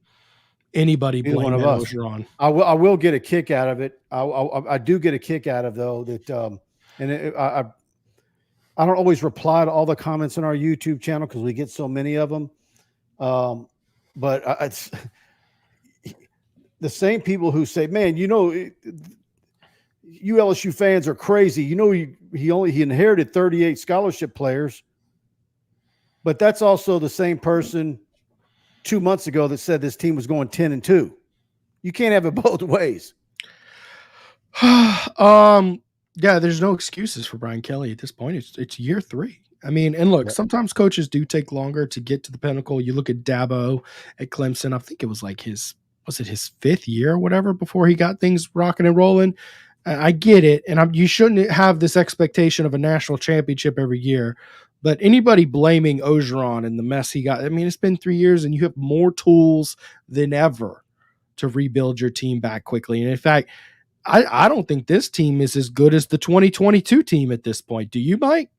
anybody blaming Bergeron. I will get a kick out of it. I do get a kick out of though that, I don't always reply to all the comments on our YouTube channel because we get so many of them. But it's the same people who say, man, you LSU fans are crazy. He inherited 38 scholarship players, but that's also the same person 2 months ago that said this team was going 10-2. You can't have it both ways. Yeah, there's no excuses for Brian Kelly at this point. It's year 3. I mean, and look, sometimes coaches do take longer to get to the pinnacle. You look at Dabo at Clemson. I think it was like his 5th year or whatever before he got things rocking and rolling. I get it. And you shouldn't have this expectation of a national championship every year. But anybody blaming Orgeron and the mess he got, I mean, it's been 3 years and you have more tools than ever to rebuild your team back quickly. And in fact, I don't think this team is as good as the 2022 team at this point. Do you, Mike?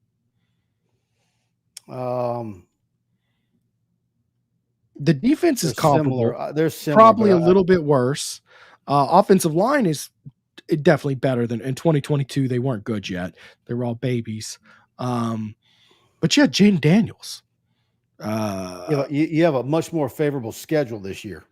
The defense is comparable. Similar. They're similar, Probably a little bit worse. Offensive line is definitely better than in 2022. They weren't good yet. They were all babies. But you had Jaden Daniels. You have a much more favorable schedule this year.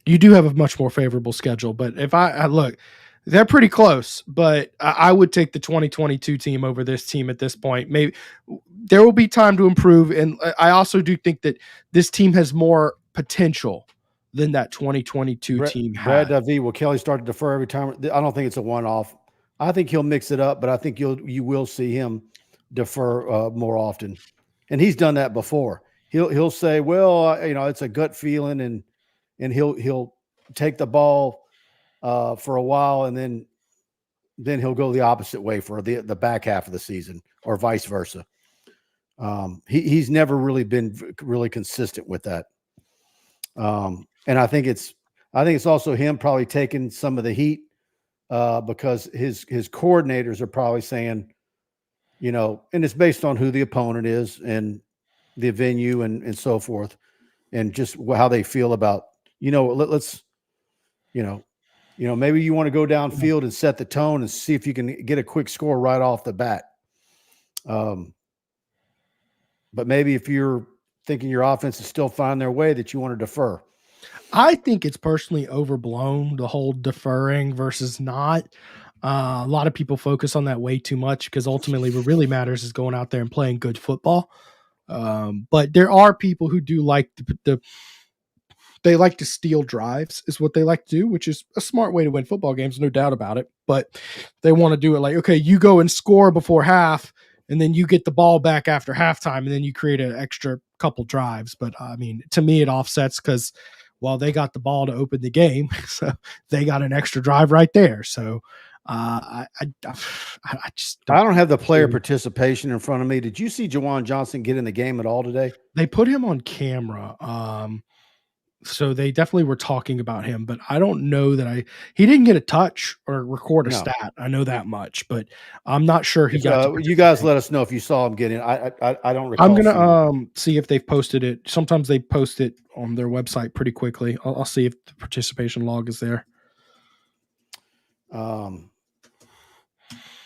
You do have a much more favorable schedule, but if I look, they're pretty close, but I would take the 2022 team over this team at this point. Maybe there will be time to improve. And I also do think that this team has more potential than that 2022 team had. Brad V, will Kelly start to defer every time? I don't think it's a one-off. I think he'll mix it up, but I think you will see him defer more often. And he's done that before. He'll say, well, it's a gut feeling, and he'll take the ball for a while, and then he'll go the opposite way for the back half of the season, or vice versa. He's never really been really consistent with that. And I think it's also him probably taking some of the heat because his coordinators are probably saying, and it's based on who the opponent is and the venue and so forth, and just how they feel about, let's, maybe you want to go downfield and set the tone and see if you can get a quick score right off the bat. But maybe if you're thinking your offense is still finding their way, that you want to defer. I think it's personally overblown, the whole deferring versus not. A lot of people focus on that way too much because ultimately what really matters is going out there and playing good football. But there are people who do like they like to steal drives is what they like to do, which is a smart way to win football games, no doubt about it. But they want to do it like, okay, you go and score before half, and then you get the ball back after halftime, and then you create an extra couple drives. But I mean, to me, it offsets because, well, they got the ball to open the game, so they got an extra drive right there. So I don't have the player participation in front of me. Did you see Jawan Johnson get in the game at all today? They put him on camera. So they definitely were talking about him, but I don't know that he didn't get a touch or record a stat. I know that much, but I'm not sure he got. You guys let us know if you saw him get in. I don't recall. I'm gonna see if they've posted it. Sometimes they post it on their website pretty quickly. I'll see if the participation log is there. Well,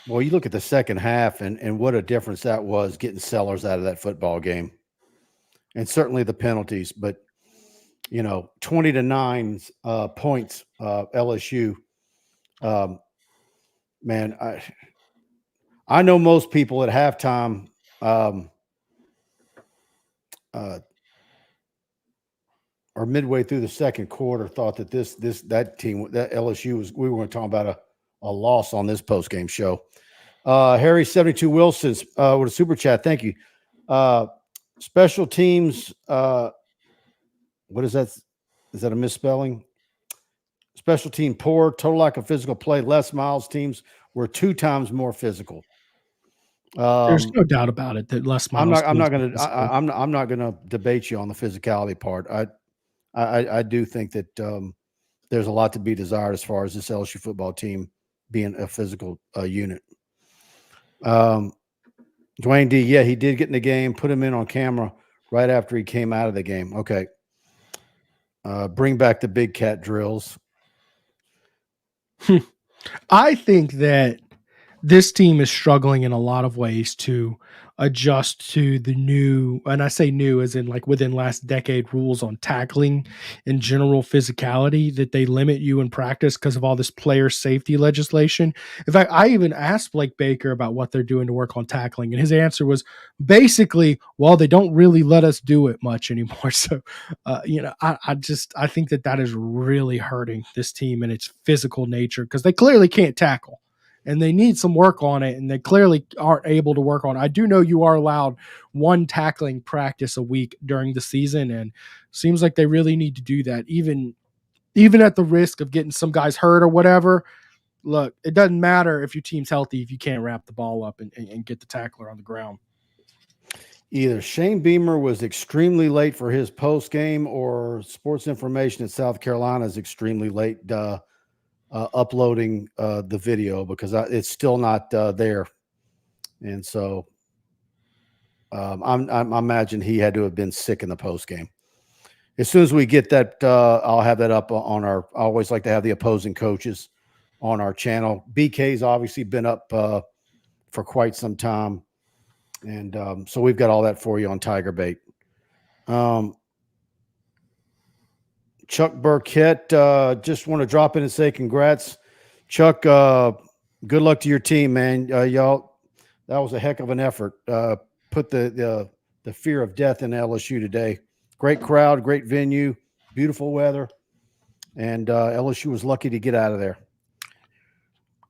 you look at the second half and what a difference that was getting Sellers out of that football game, and certainly the penalties, but. 20-9 points, LSU. Man, I know most people at halftime or midway through the second quarter thought that that team, that LSU we were talking about a loss on this postgame show. Harry 72 Wilson's with a super chat. Thank you. Special teams. What is that? Is that a misspelling? Special team poor, total lack of physical play, Les Miles teams were 2 times more physical. There's no doubt about it that Les Miles. I'm not going to debate you on the physicality part. I do think that there's a lot to be desired as far as this LSU football team being a physical unit. Dwayne D, yeah, he did get in the game. Put him in on camera right after he came out of the game. Okay. Bring back the big cat drills. I think that this team is struggling in a lot of ways to adjust to the new, and I say new as in like within last decade, rules on tackling and general physicality that they limit you in practice because of all this player safety legislation. In fact, I even asked Blake Baker about what they're doing to work on tackling, and his answer was basically, well, they don't really let us do it much anymore. So, I think that is really hurting this team and its physical nature because they clearly can't tackle. And they need some work on it, and they clearly aren't able to work on it. I do know you are allowed 1 tackling practice a week during the season, and seems like they really need to do that, even at the risk of getting some guys hurt or whatever. Look, it doesn't matter if your team's healthy if you can't wrap the ball up and get the tackler on the ground. Either Shane Beamer was extremely late for his post game, or Sports Information in South Carolina is extremely late. uploading the video because it's still not there. And so I imagine he had to have been sick in the post game. As soon as we get that, I'll have that up on our. I always like to have the opposing coaches on our channel. BK's obviously been up for quite some time, and so we've got all that for you on TigerBait. Chuck Burkett, just want to drop in and say congrats, Chuck. Good luck to your team, man. Y'all, that was a heck of an effort. Put the fear of death in LSU today. Great crowd, great venue, beautiful weather, and LSU was lucky to get out of there.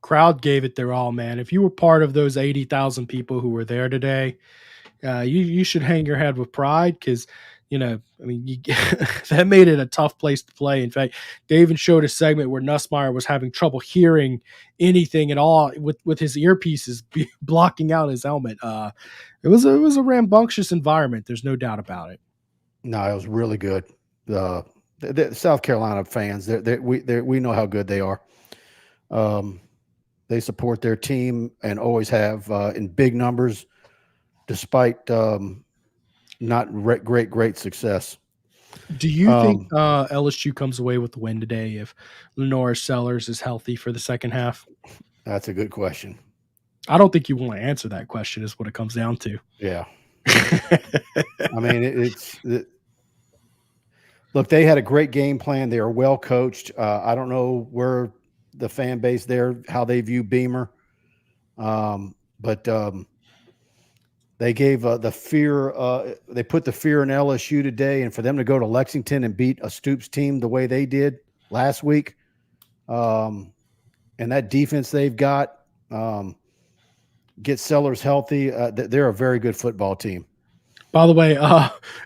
Crowd gave it their all, man. If you were part of those 80,000 people who were there today, you should hang your head with pride because, that made it a tough place to play. In fact, they even showed a segment where Nussmeier was having trouble hearing anything at all with his earpieces blocking out his helmet. It was a rambunctious environment. There's no doubt about it. No, it was really good. The South Carolina fans, we know how good they are. They support their team and always have in big numbers, despite not great success. Do you think LSU comes away with the win today if Lenore Sellers is healthy for the second half? That's a good question. I don't think you want to answer that question is what it comes down to. Yeah. I mean, look, they had a great game plan. They are well coached. I don't know where the fan base there, how they view Beamer. But they gave the fear, they put the fear in LSU today, and for them to go to Lexington and beat a Stroubes team the way they did last week, and that defense they've got, get Sellers healthy. They're a very good football team. By the way,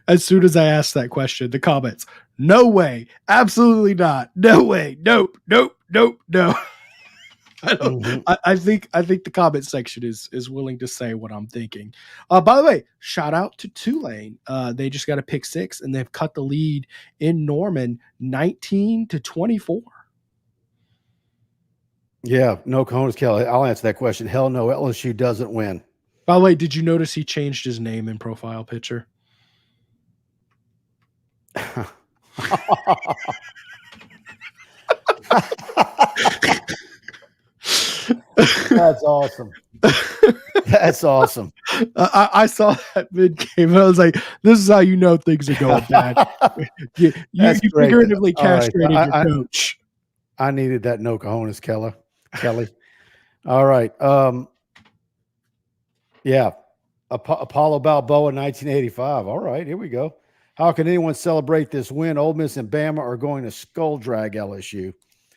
as soon as I asked that question, the comments, no way, absolutely not, no way, nope. I think the comment section is willing to say what I'm thinking. By the way, shout out to Tulane. They just got a pick 6 and they've cut the lead in Norman 19-24. Yeah, no cojones, Kelly. I'll answer that question. Hell no, LSU doesn't win. By the way, did you notice he changed his name in profile picture? That's awesome. That's awesome. I saw that mid-game and I was like, this is how you know things are going bad. you figuratively castrated your coach. I needed that no cojones, Kelly. All right. Yeah. Apollo Balboa, 1985. All right, here we go. How can anyone celebrate this win? Ole Miss and Bama are going to skull drag LSU.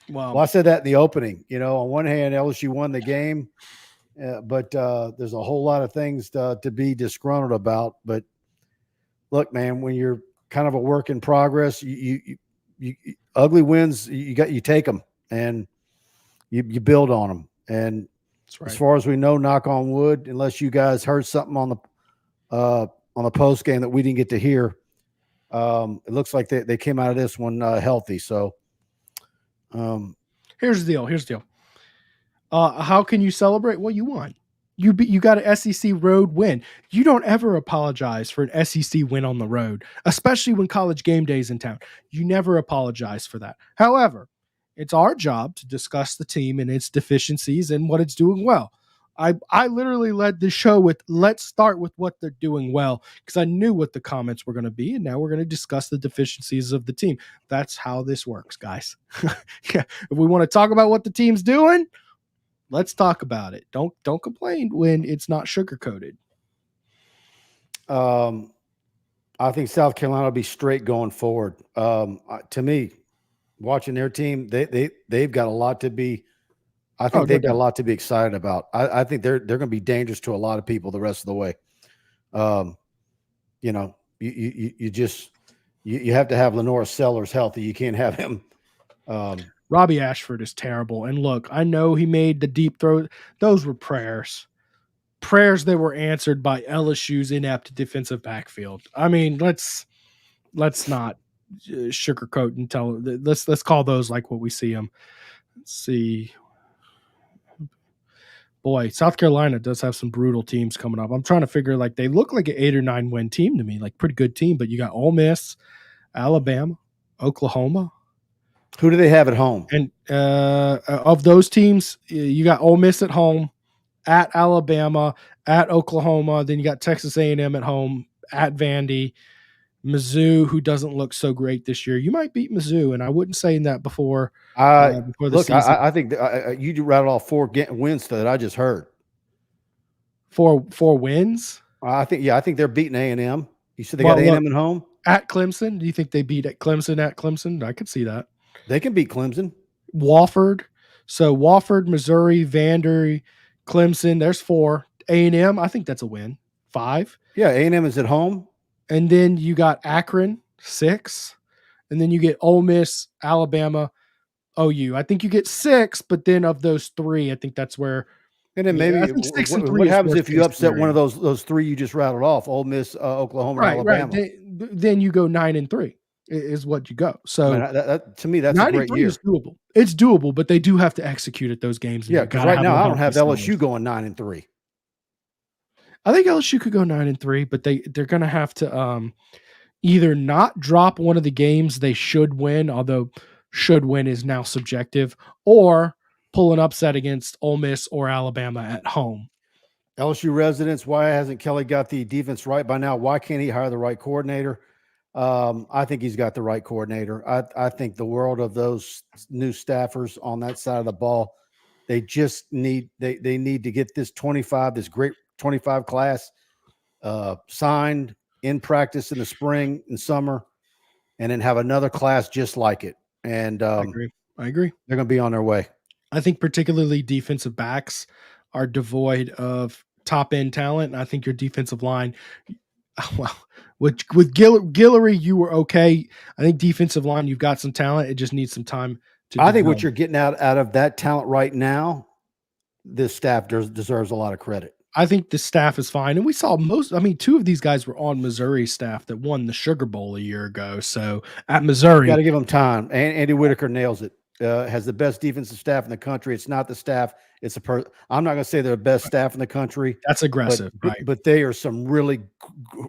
Wow. Well, I said that in the opening. On one hand, LSU won the game, but there's a whole lot of things to be disgruntled about. But look, man, when you're kind of a work in progress, you ugly wins, you take them and you build on them. And that's right. As far as we know, knock on wood, unless you guys heard something on the post game that we didn't get to hear, it looks like they came out of this one healthy. So here's the deal. How can you celebrate? Well, you won. You got an SEC road win. You don't ever apologize for an SEC win on the road, especially when College game day's in town. You never apologize for that. However, it's our job to discuss the team and its deficiencies and what it's doing well. I literally led the show with, let's start with what they're doing well, because I knew what the comments were going to be, and now we're going to discuss the deficiencies of the team. That's how this works, guys. Yeah, if we want to talk about what the team's doing, let's talk about it. Don't complain when it's not sugar-coated. I think South Carolina will be straight going forward. To me, watching their team, they've got a lot to be. I think they've got a lot to be excited about. I think they're going to be dangerous to a lot of people the rest of the way. You have to have Lenore Sellers healthy. You can't have him. Robbie Ashford is terrible. And look, I know he made the deep throw. Those were prayers that were answered by LSU's inept defensive backfield. I mean, let's not sugarcoat and let's call those like what we see them. Let's see. Boy, South Carolina does have some brutal teams coming up. I'm trying to figure, like, they look like an 8 or 9 win team to me, like pretty good team, but you got Ole Miss, Alabama, Oklahoma. Who do they have at home? And of those teams, you got Ole Miss at home, at Alabama, at Oklahoma. Then you got Texas A&M at home, at Vandy, Mizzou, who doesn't look so great this year. You might beat Mizzou, and I wouldn't say that before the Look, season. I think you rattled off 4 wins that I just heard. Four wins? I think they're beating A&M. You said they got A&M at home? At Clemson? Do you think they beat at Clemson? I could see that. They can beat Clemson. Wofford. So Wofford, Missouri, Vandy, Clemson. There's 4. A&M, I think that's a win. 5. Yeah, A&M is at home. And then you got Akron, 6. And then you get Ole Miss, Alabama, OU. I think you get 6, but then of those 3, I think that's where. And then maybe what happens if you upset one of those 3 you just rattled off? Ole Miss, Oklahoma, and Alabama. Right. Then you go 9-3 is what you go. So that, to me, that's a great year. Is doable. It's doable, but they do have to execute at those games. Yeah, because right now I don't have LSU going 9-3. I think LSU could go 9-3, but they're going to have to either not drop one of the games they should win, although should win is now subjective, or pull an upset against Ole Miss or Alabama at home. LSU residents, why hasn't Kelly got the defense right by now? Why can't he hire the right coordinator? I think he's got the right coordinator. I think the world of those new staffers on that side of the ball. They just need they need to get this great 25 class signed in practice in the spring and summer, and then have another class just like it. And I agree. They're going to be on their way. I think particularly defensive backs are devoid of top end talent. And I think your defensive line, well, with Guillory, you were okay. I think defensive line, you've got some talent. It just needs some time to. I think what you're getting out of that talent right now, this staff deserves a lot of credit. I think the staff is fine. And we saw 2 of these guys were on Missouri staff that won the Sugar Bowl a year ago. So at Missouri, got to give them time. And Andy Whitaker nails it. Has the best defensive staff in the country. It's not the staff. It's I'm not going to say they're the best staff in the country. That's aggressive, right? But they are some really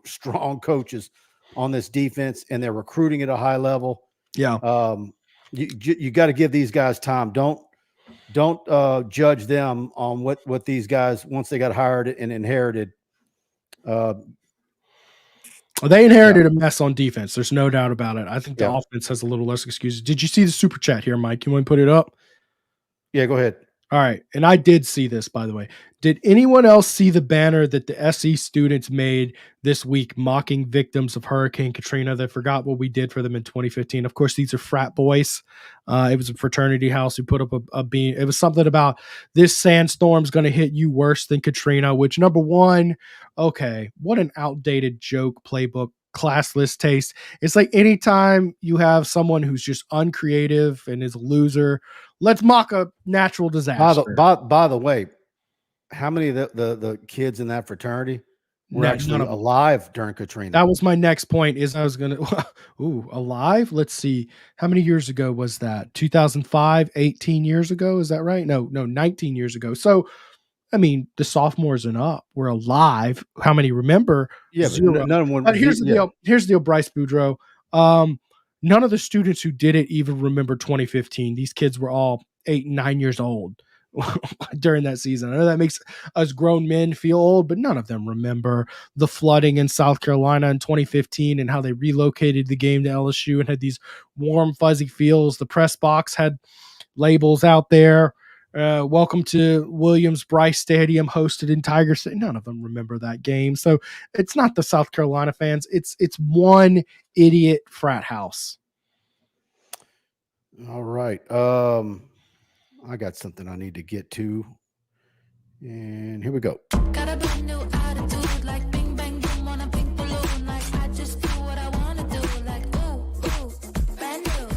strong coaches on this defense, and they're recruiting at a high level. Yeah. You got to give these guys time. Don't judge them on what these guys, once they got hired and inherited. They inherited a mess on defense. There's no doubt about it. I think the offense has a little less excuses. Did you see the super chat here, Mike? You want to put it up? Yeah, go ahead. All right. And I did see this, by the way. Did anyone else see the banner that the SE students made this week mocking victims of Hurricane Katrina? They forgot what we did for them in 2015. Of course, these are frat boys. It was a fraternity house who put up a bean. It was something about this sandstorm's going to hit you worse than Katrina, which, number one, okay, what an outdated joke playbook. Classless taste. It's like anytime you have someone who's just uncreative and is a loser, let's mock a natural disaster. By the way, how many of the kids in that fraternity were actually alive during Katrina? That was my next point. Is I was gonna alive? Let's see. How many years ago was that? 2005, 18 years ago. Is that right? No, 19 years ago. So I mean, the sophomores and up were alive. How many remember? Yeah, zero. None of them. But here's the deal. Here's the deal, Bryce Boudreaux. None of the students who did it even remember 2015. These kids were all 8 and 9 years old during that season. I know that makes us grown men feel old, but none of them remember the flooding in South Carolina in 2015 and how they relocated the game to LSU and had these warm, fuzzy feels. The press box had labels out there. Welcome to Williams-Brice Stadium, hosted in Tiger City. None of them remember that game. So it's not the South Carolina fans. It's one idiot frat house. All right. I got something I need to get to. And here we go. Got a brand new attitude, like bing, bang, boom on a pink balloon. Like I just do what I want to do. Like, ooh, brand new.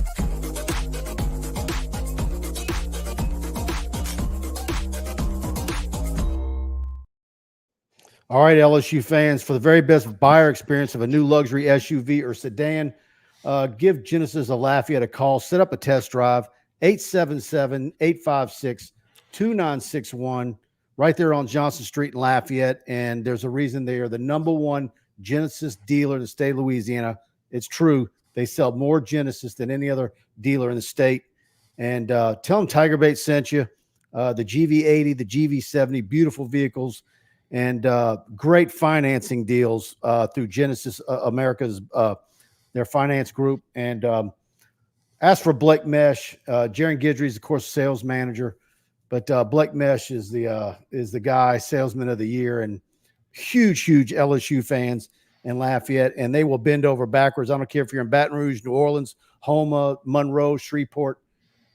All right, LSU fans, for the very best buyer experience of a new luxury SUV or sedan, give Genesis of Lafayette a call, set up a test drive, 877-856-2961, right there on Johnson Street in Lafayette. And there's a reason they are the #1 Genesis dealer in the state of Louisiana. It's true. They sell more Genesis than any other dealer in the state. And tell them TigerBait sent you. The GV80, the GV70, beautiful vehicles, and great financing deals through Genesis America's their finance group. And ask for Blake Mesh. Jaron Guidry is, of course, sales manager, but Blake Mesh is the guy, salesman of the year, and huge LSU fans in Lafayette, and they will bend over backwards. I don't care if you're in Baton Rouge, New Orleans, Houma, Monroe, Shreveport.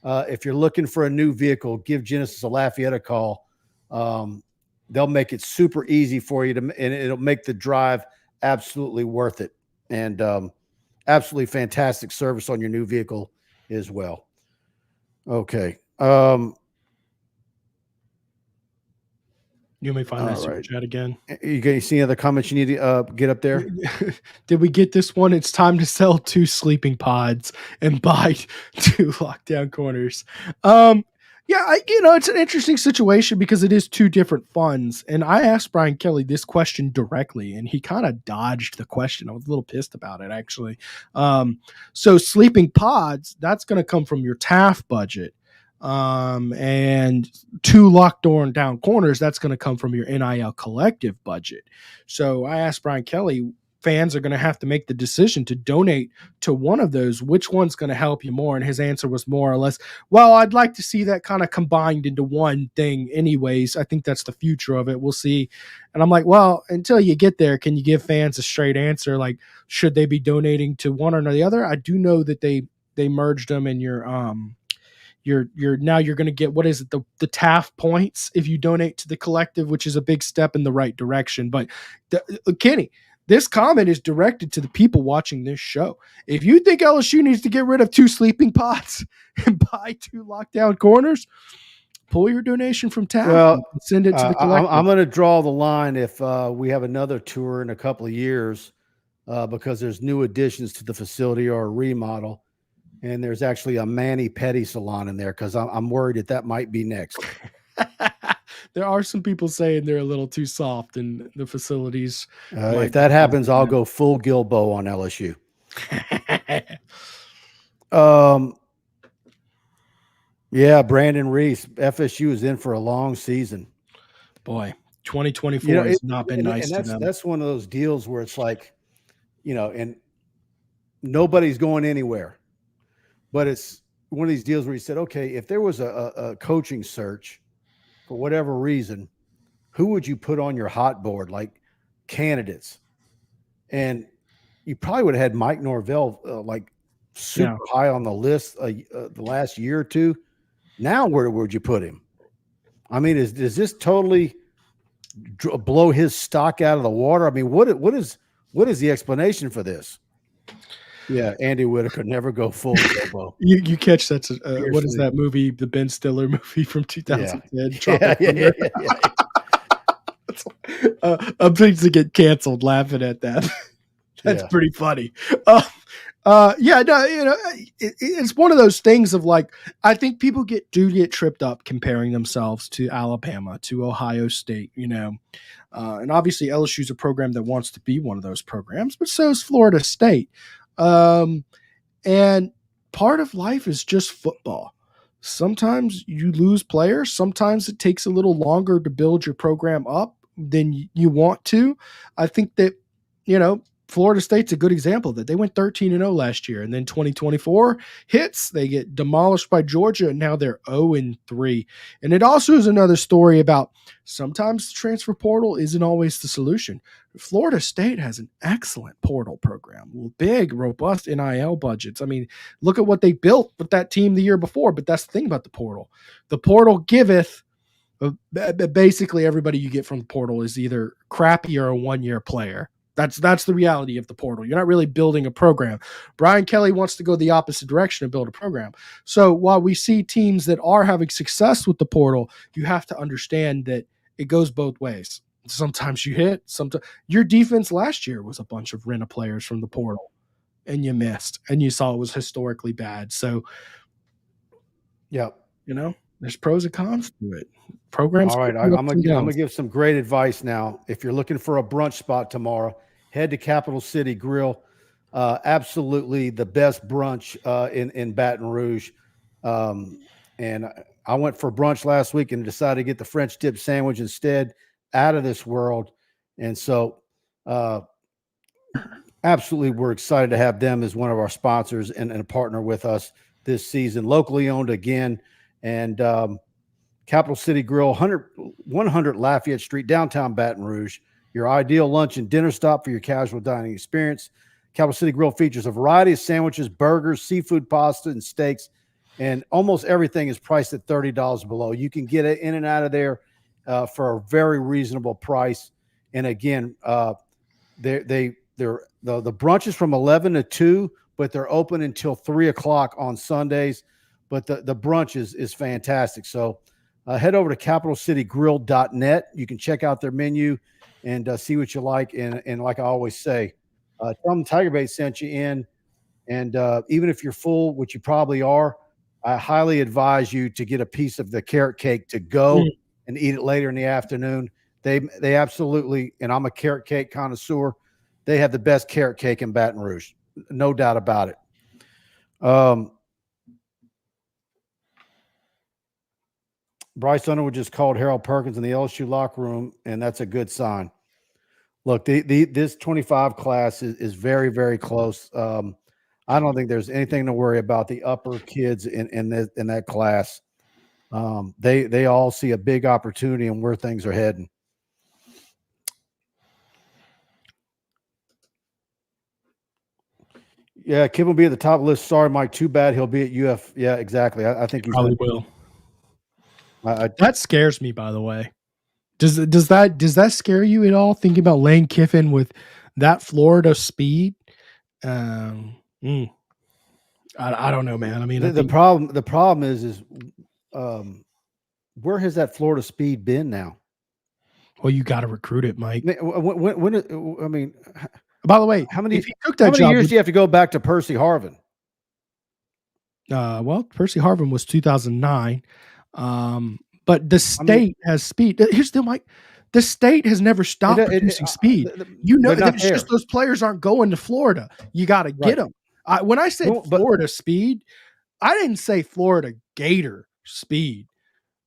If you're looking for a new vehicle, give Genesis a Lafayette a call. They'll make it super easy for you and it'll make the drive absolutely worth it. And absolutely fantastic service on your new vehicle as well. Okay. You may find that super chat again. You see any other comments you need to get up there? Did we get this one? It's time to sell 2 sleeping pods and buy 2 lockdown corners. Yeah, it's an interesting situation because it is 2 different funds. And I asked Brian Kelly this question directly, and he kind of dodged the question. I was a little pissed about it, actually. So sleeping pods, that's going to come from your TAF budget. And 2 lockdown corners, that's going to come from your NIL collective budget. So I asked Brian Kelly, fans are going to have to make the decision to donate to one of those. Which one's going to help you more? And his answer was more or less, well, I'd like to see that kind of combined into one thing anyways. I think that's the future of it. We'll see. And I'm like, well, until you get there, can you give fans a straight answer? Like, should they be donating to one or the other? I do know that they merged them in your, you're going to get, what is it? The TAF points if you donate to the collective, which is a big step in the right direction. But Kenny, this comment is directed to the people watching this show. If you think LSU needs to get rid of 2 sleeping pods and buy 2 lockdown corners, pull your donation from TAF and send it to the collective. I'm going to draw the line if we have another tour in a couple of years because there's new additions to the facility or a remodel. And there's actually a mani-pedi salon in there because I'm worried that might be next. There are some people saying they're a little too soft in the facilities. If that happens, I'll go full Gilbo on LSU. Yeah, Brandon Reese, FSU is in for a long season. Boy, 2024 has not been nice to them. That's one of those deals where it's like, and nobody's going anywhere. But it's one of these deals where you said, okay, if there was a coaching search for whatever reason, who would you put on your hot board, like candidates? And you probably would have had Mike Norvell super high on the list the last year or two. Now, where would you put him? I mean, does this totally blow his stock out of the water? I mean, what is the explanation for this? Yeah, Andy Whitaker never go full Gilbo. You catch that? What is that movie? The Ben Stiller movie from 2010. I'm pleased to get canceled laughing at that. That's pretty funny. It's one of those things of like, I think people get tripped up comparing themselves to Alabama, to Ohio State, and obviously LSU is a program that wants to be one of those programs, but so is Florida State. And part of life is just football. Sometimes you lose players. Sometimes it takes a little longer to build your program up than you want to. I think that, Florida State's a good example that they went 13-0 last year, and then 2024 hits, they get demolished by Georgia, and now they're 0-3. And it also is another story about sometimes the transfer portal isn't always the solution. Florida State has an excellent portal program, big, robust NIL budgets. I mean, look at what they built with that team the year before, but that's the thing about the portal. The portal giveth. Basically, everybody you get from the portal is either crappy or a one-year player. That's the reality of the portal. You're not really building a program. Brian Kelly wants to go the opposite direction and build a program. So while we see teams that are having success with the portal, you have to understand that it goes both ways. Sometimes you hit. Sometimes your defense last year was a bunch of rent players from the portal, and you missed, and you saw it was historically bad. So Yep. There's pros and cons to it. Programs. All right. go through I'm ups and gonna downs. give some great advice now. If you're looking for a brunch spot tomorrow, head to Capital City Grill. Absolutely the best brunch in Baton Rouge. And I went for brunch last week and decided to get the French dip sandwich instead. Out of this world. And so absolutely, we're excited to have them as one of our sponsors and a partner with us this season. Locally owned again. And Capital City Grill, 100 Lafayette Street, downtown Baton Rouge. Your ideal lunch and dinner stop for your casual dining experience. Capital City Grill features a variety of sandwiches, burgers, seafood pasta, and steaks, and almost everything is priced at $30 below. You can get it in and out of there for a very reasonable price. And again, the brunch is from 11 to 2, but they're open until 3 o'clock on Sundays. But the brunch is fantastic. So head over to capitalcitygrill.net. You can check out their menu and see what you like. And like I always say, tell them TigerBait sent you in. And even if you're full, which you probably are, I highly advise you to get a piece of the carrot cake to go and eat it later in the afternoon. They absolutely, and I'm a carrot cake connoisseur, they have the best carrot cake in Baton Rouge. No doubt about it. Bryce Underwood just called Harold Perkins in the LSU locker room, and that's a good sign. Look, this 25 class is very, very close. I don't think there's anything to worry about the upper kids in that class. They all see a big opportunity and where things are heading. Yeah, Kim will be at the top of the list. Sorry, Mike. Too bad he'll be at UF. Yeah, exactly. I think he probably will. That scares me, by the way. Does that scare you at all? Thinking about Lane Kiffin with that Florida speed? I don't know, man. I mean, the problem is where has that Florida speed been now? Well, you got to recruit it, Mike. I mean, by the way, how many years do you have to go back to Percy Harvin? Well, Percy Harvin was 2009. But the state has speed. Here's the Mike. The state has never stopped producing speed. It's just those players aren't going to Florida. You got to get them. When I said Florida speed, I didn't say Florida Gator speed.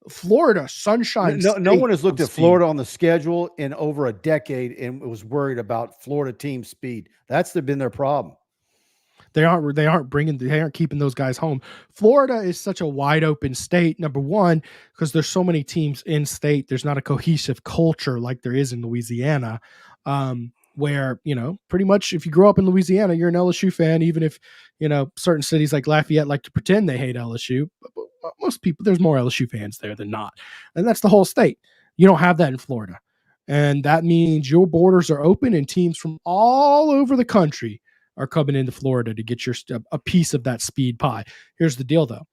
Florida Sunshine. No one has looked at Florida on the schedule in over a decade and was worried about Florida team speed. That's been their problem. They aren't keeping those guys home. Florida is such a wide open state. Number one, because there's so many teams in state. There's not a cohesive culture like there is in Louisiana, where, pretty much if you grow up in Louisiana, you're an LSU fan, even if, certain cities like Lafayette like to pretend they hate LSU. But most people, there's more LSU fans there than not. And that's the whole state. You don't have that in Florida. And that means your borders are open and teams from all over the country are coming into Florida to get a piece of that speed pie. Here's the deal, though.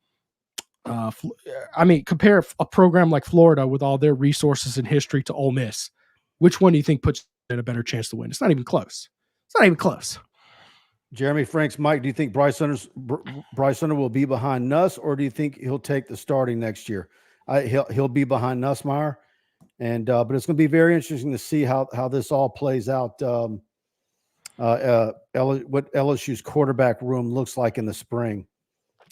Compare a program like Florida with all their resources and history to Ole Miss. Which one do you think puts in a better chance to win? It's not even close. Jeremy Franks, Mike, do you think Bryce Hunter will be behind Nuss, or do you think he'll take the starting next year? He'll be behind Nussmeier, and but it's going to be very interesting to see how this all plays out. What LSU's quarterback room looks like in the spring.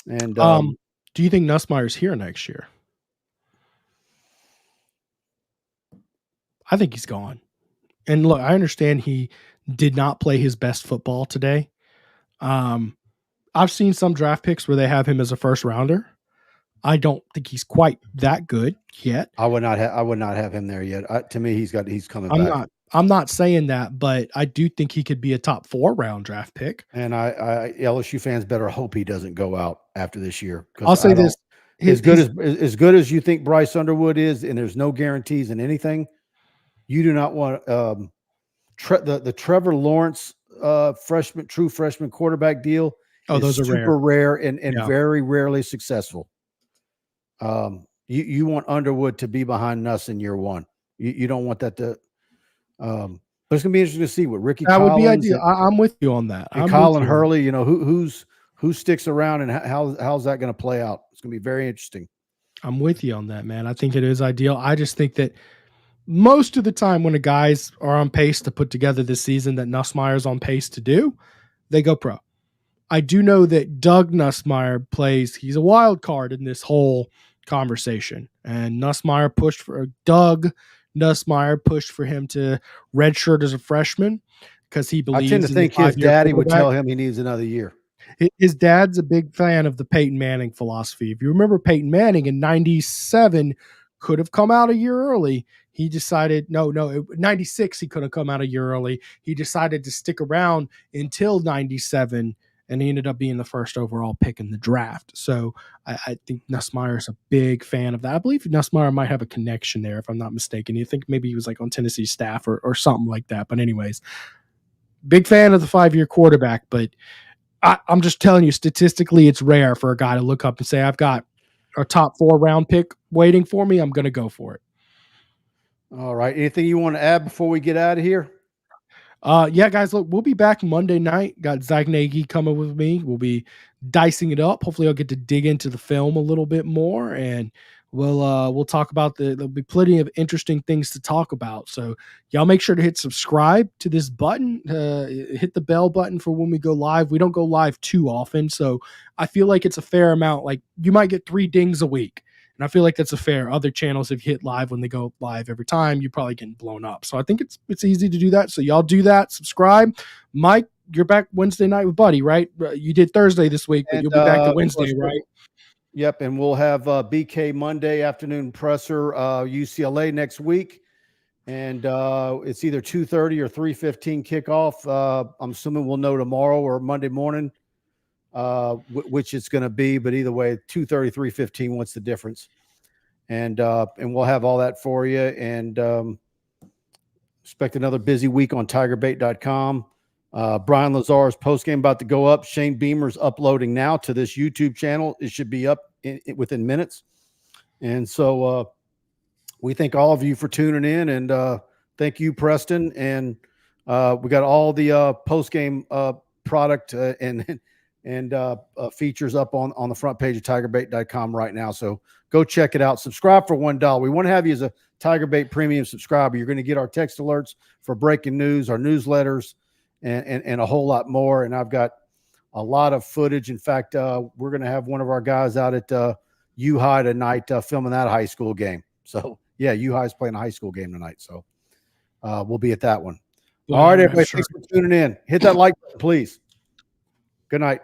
And do you think Nussmeier's here next year? I think he's gone. And look, I understand he did not play his best football today. I've seen some draft picks where they have him as a first rounder. I don't think he's quite that good yet. I would not have him there yet. To me, he's coming back. I'm not saying that, but I do think he could be a top 4 round draft pick. And LSU fans better hope he doesn't go out after this year. I'll say this: as good as you think Bryce Underwood is, and there's no guarantees in anything, you do not want the Trevor Lawrence true freshman quarterback deal. Oh, those are super rare and very rarely successful. You want Underwood to be behind Nuss in year one. You don't want that to. But it's gonna be interesting to see what Ricky. That would be ideal. I'm with you on that. And Colin Hurley, who's who sticks around and how's that going to play out? It's going to be very interesting. I'm with you on that, man. I think it is ideal. I just think that most of the time when the guys are on pace to put together this season that Nussmeier's on pace to do, they go pro. I do know that Doug Nussmeier he's a wild card in this whole conversation. And Doug Nussmeier pushed for him to redshirt as a freshman because he believes I tend to think his daddy would tell him he needs another year. His dad's a big fan of the Peyton Manning philosophy. If you remember, Peyton Manning in 97 could have come out a year early. He decided, 96, he could have come out a year early. He decided to stick around until 97, and he ended up being the first overall pick in the draft. So I think Nussmeier is a big fan of that. I believe Nussmeier might have a connection there, if I'm not mistaken. You think maybe he was like on Tennessee's staff or something like that. But anyways, big fan of the 5-year quarterback, but I'm just telling you, statistically, it's rare for a guy to look up and say, I've got a top 4 round pick waiting for me. I'm going to go for it. All right. Anything you want to add before we get out of here? Yeah, guys, look, we'll be back Monday night. Got Zach Nagy coming with me. We'll be dicing it up. Hopefully I'll get to dig into the film a little bit more, and we'll talk about there'll be plenty of interesting things to talk about. So y'all make sure to hit subscribe to this button, hit the bell button for when we go live. We don't go live too often, so I feel like it's a fair amount. Like, you might get 3 dings a week, and I feel like that's a fair. Other channels, if you hit live when they go live every time, you're probably getting blown up. So I think it's easy to do that. So y'all do that. Subscribe. Mike, you're back Wednesday night with Buddy, right? You did Thursday this week, but you'll be back to Wednesday, right? Yep, and we'll have BK Monday afternoon presser, UCLA next week, and it's either 2:30 or 3:15 kickoff. I'm assuming we'll know tomorrow or Monday morning which it's going to be, but either way, 2:30, 3:15. What's the difference? And we'll have all that for you. And expect another busy week on TigerBait.com. Brian Lazar's postgame about to go up. Shane Beamer's uploading now to this YouTube channel. It should be up within minutes. And so we thank all of you for tuning in, and thank you, Preston. And we got all the postgame product and features up on the front page of TigerBait.com right now. So go check it out. Subscribe for $1. We want to have you as a TigerBait premium subscriber. You're going to get our text alerts for breaking news, our newsletters, and a whole lot more. And I've got a lot of footage. In fact, we're going to have one of our guys out at U-High tonight filming that high school game. So, yeah, U-High's playing a high school game tonight. So we'll be at that one. All right, everybody, thanks for tuning in. Hit that like button, please. Good night.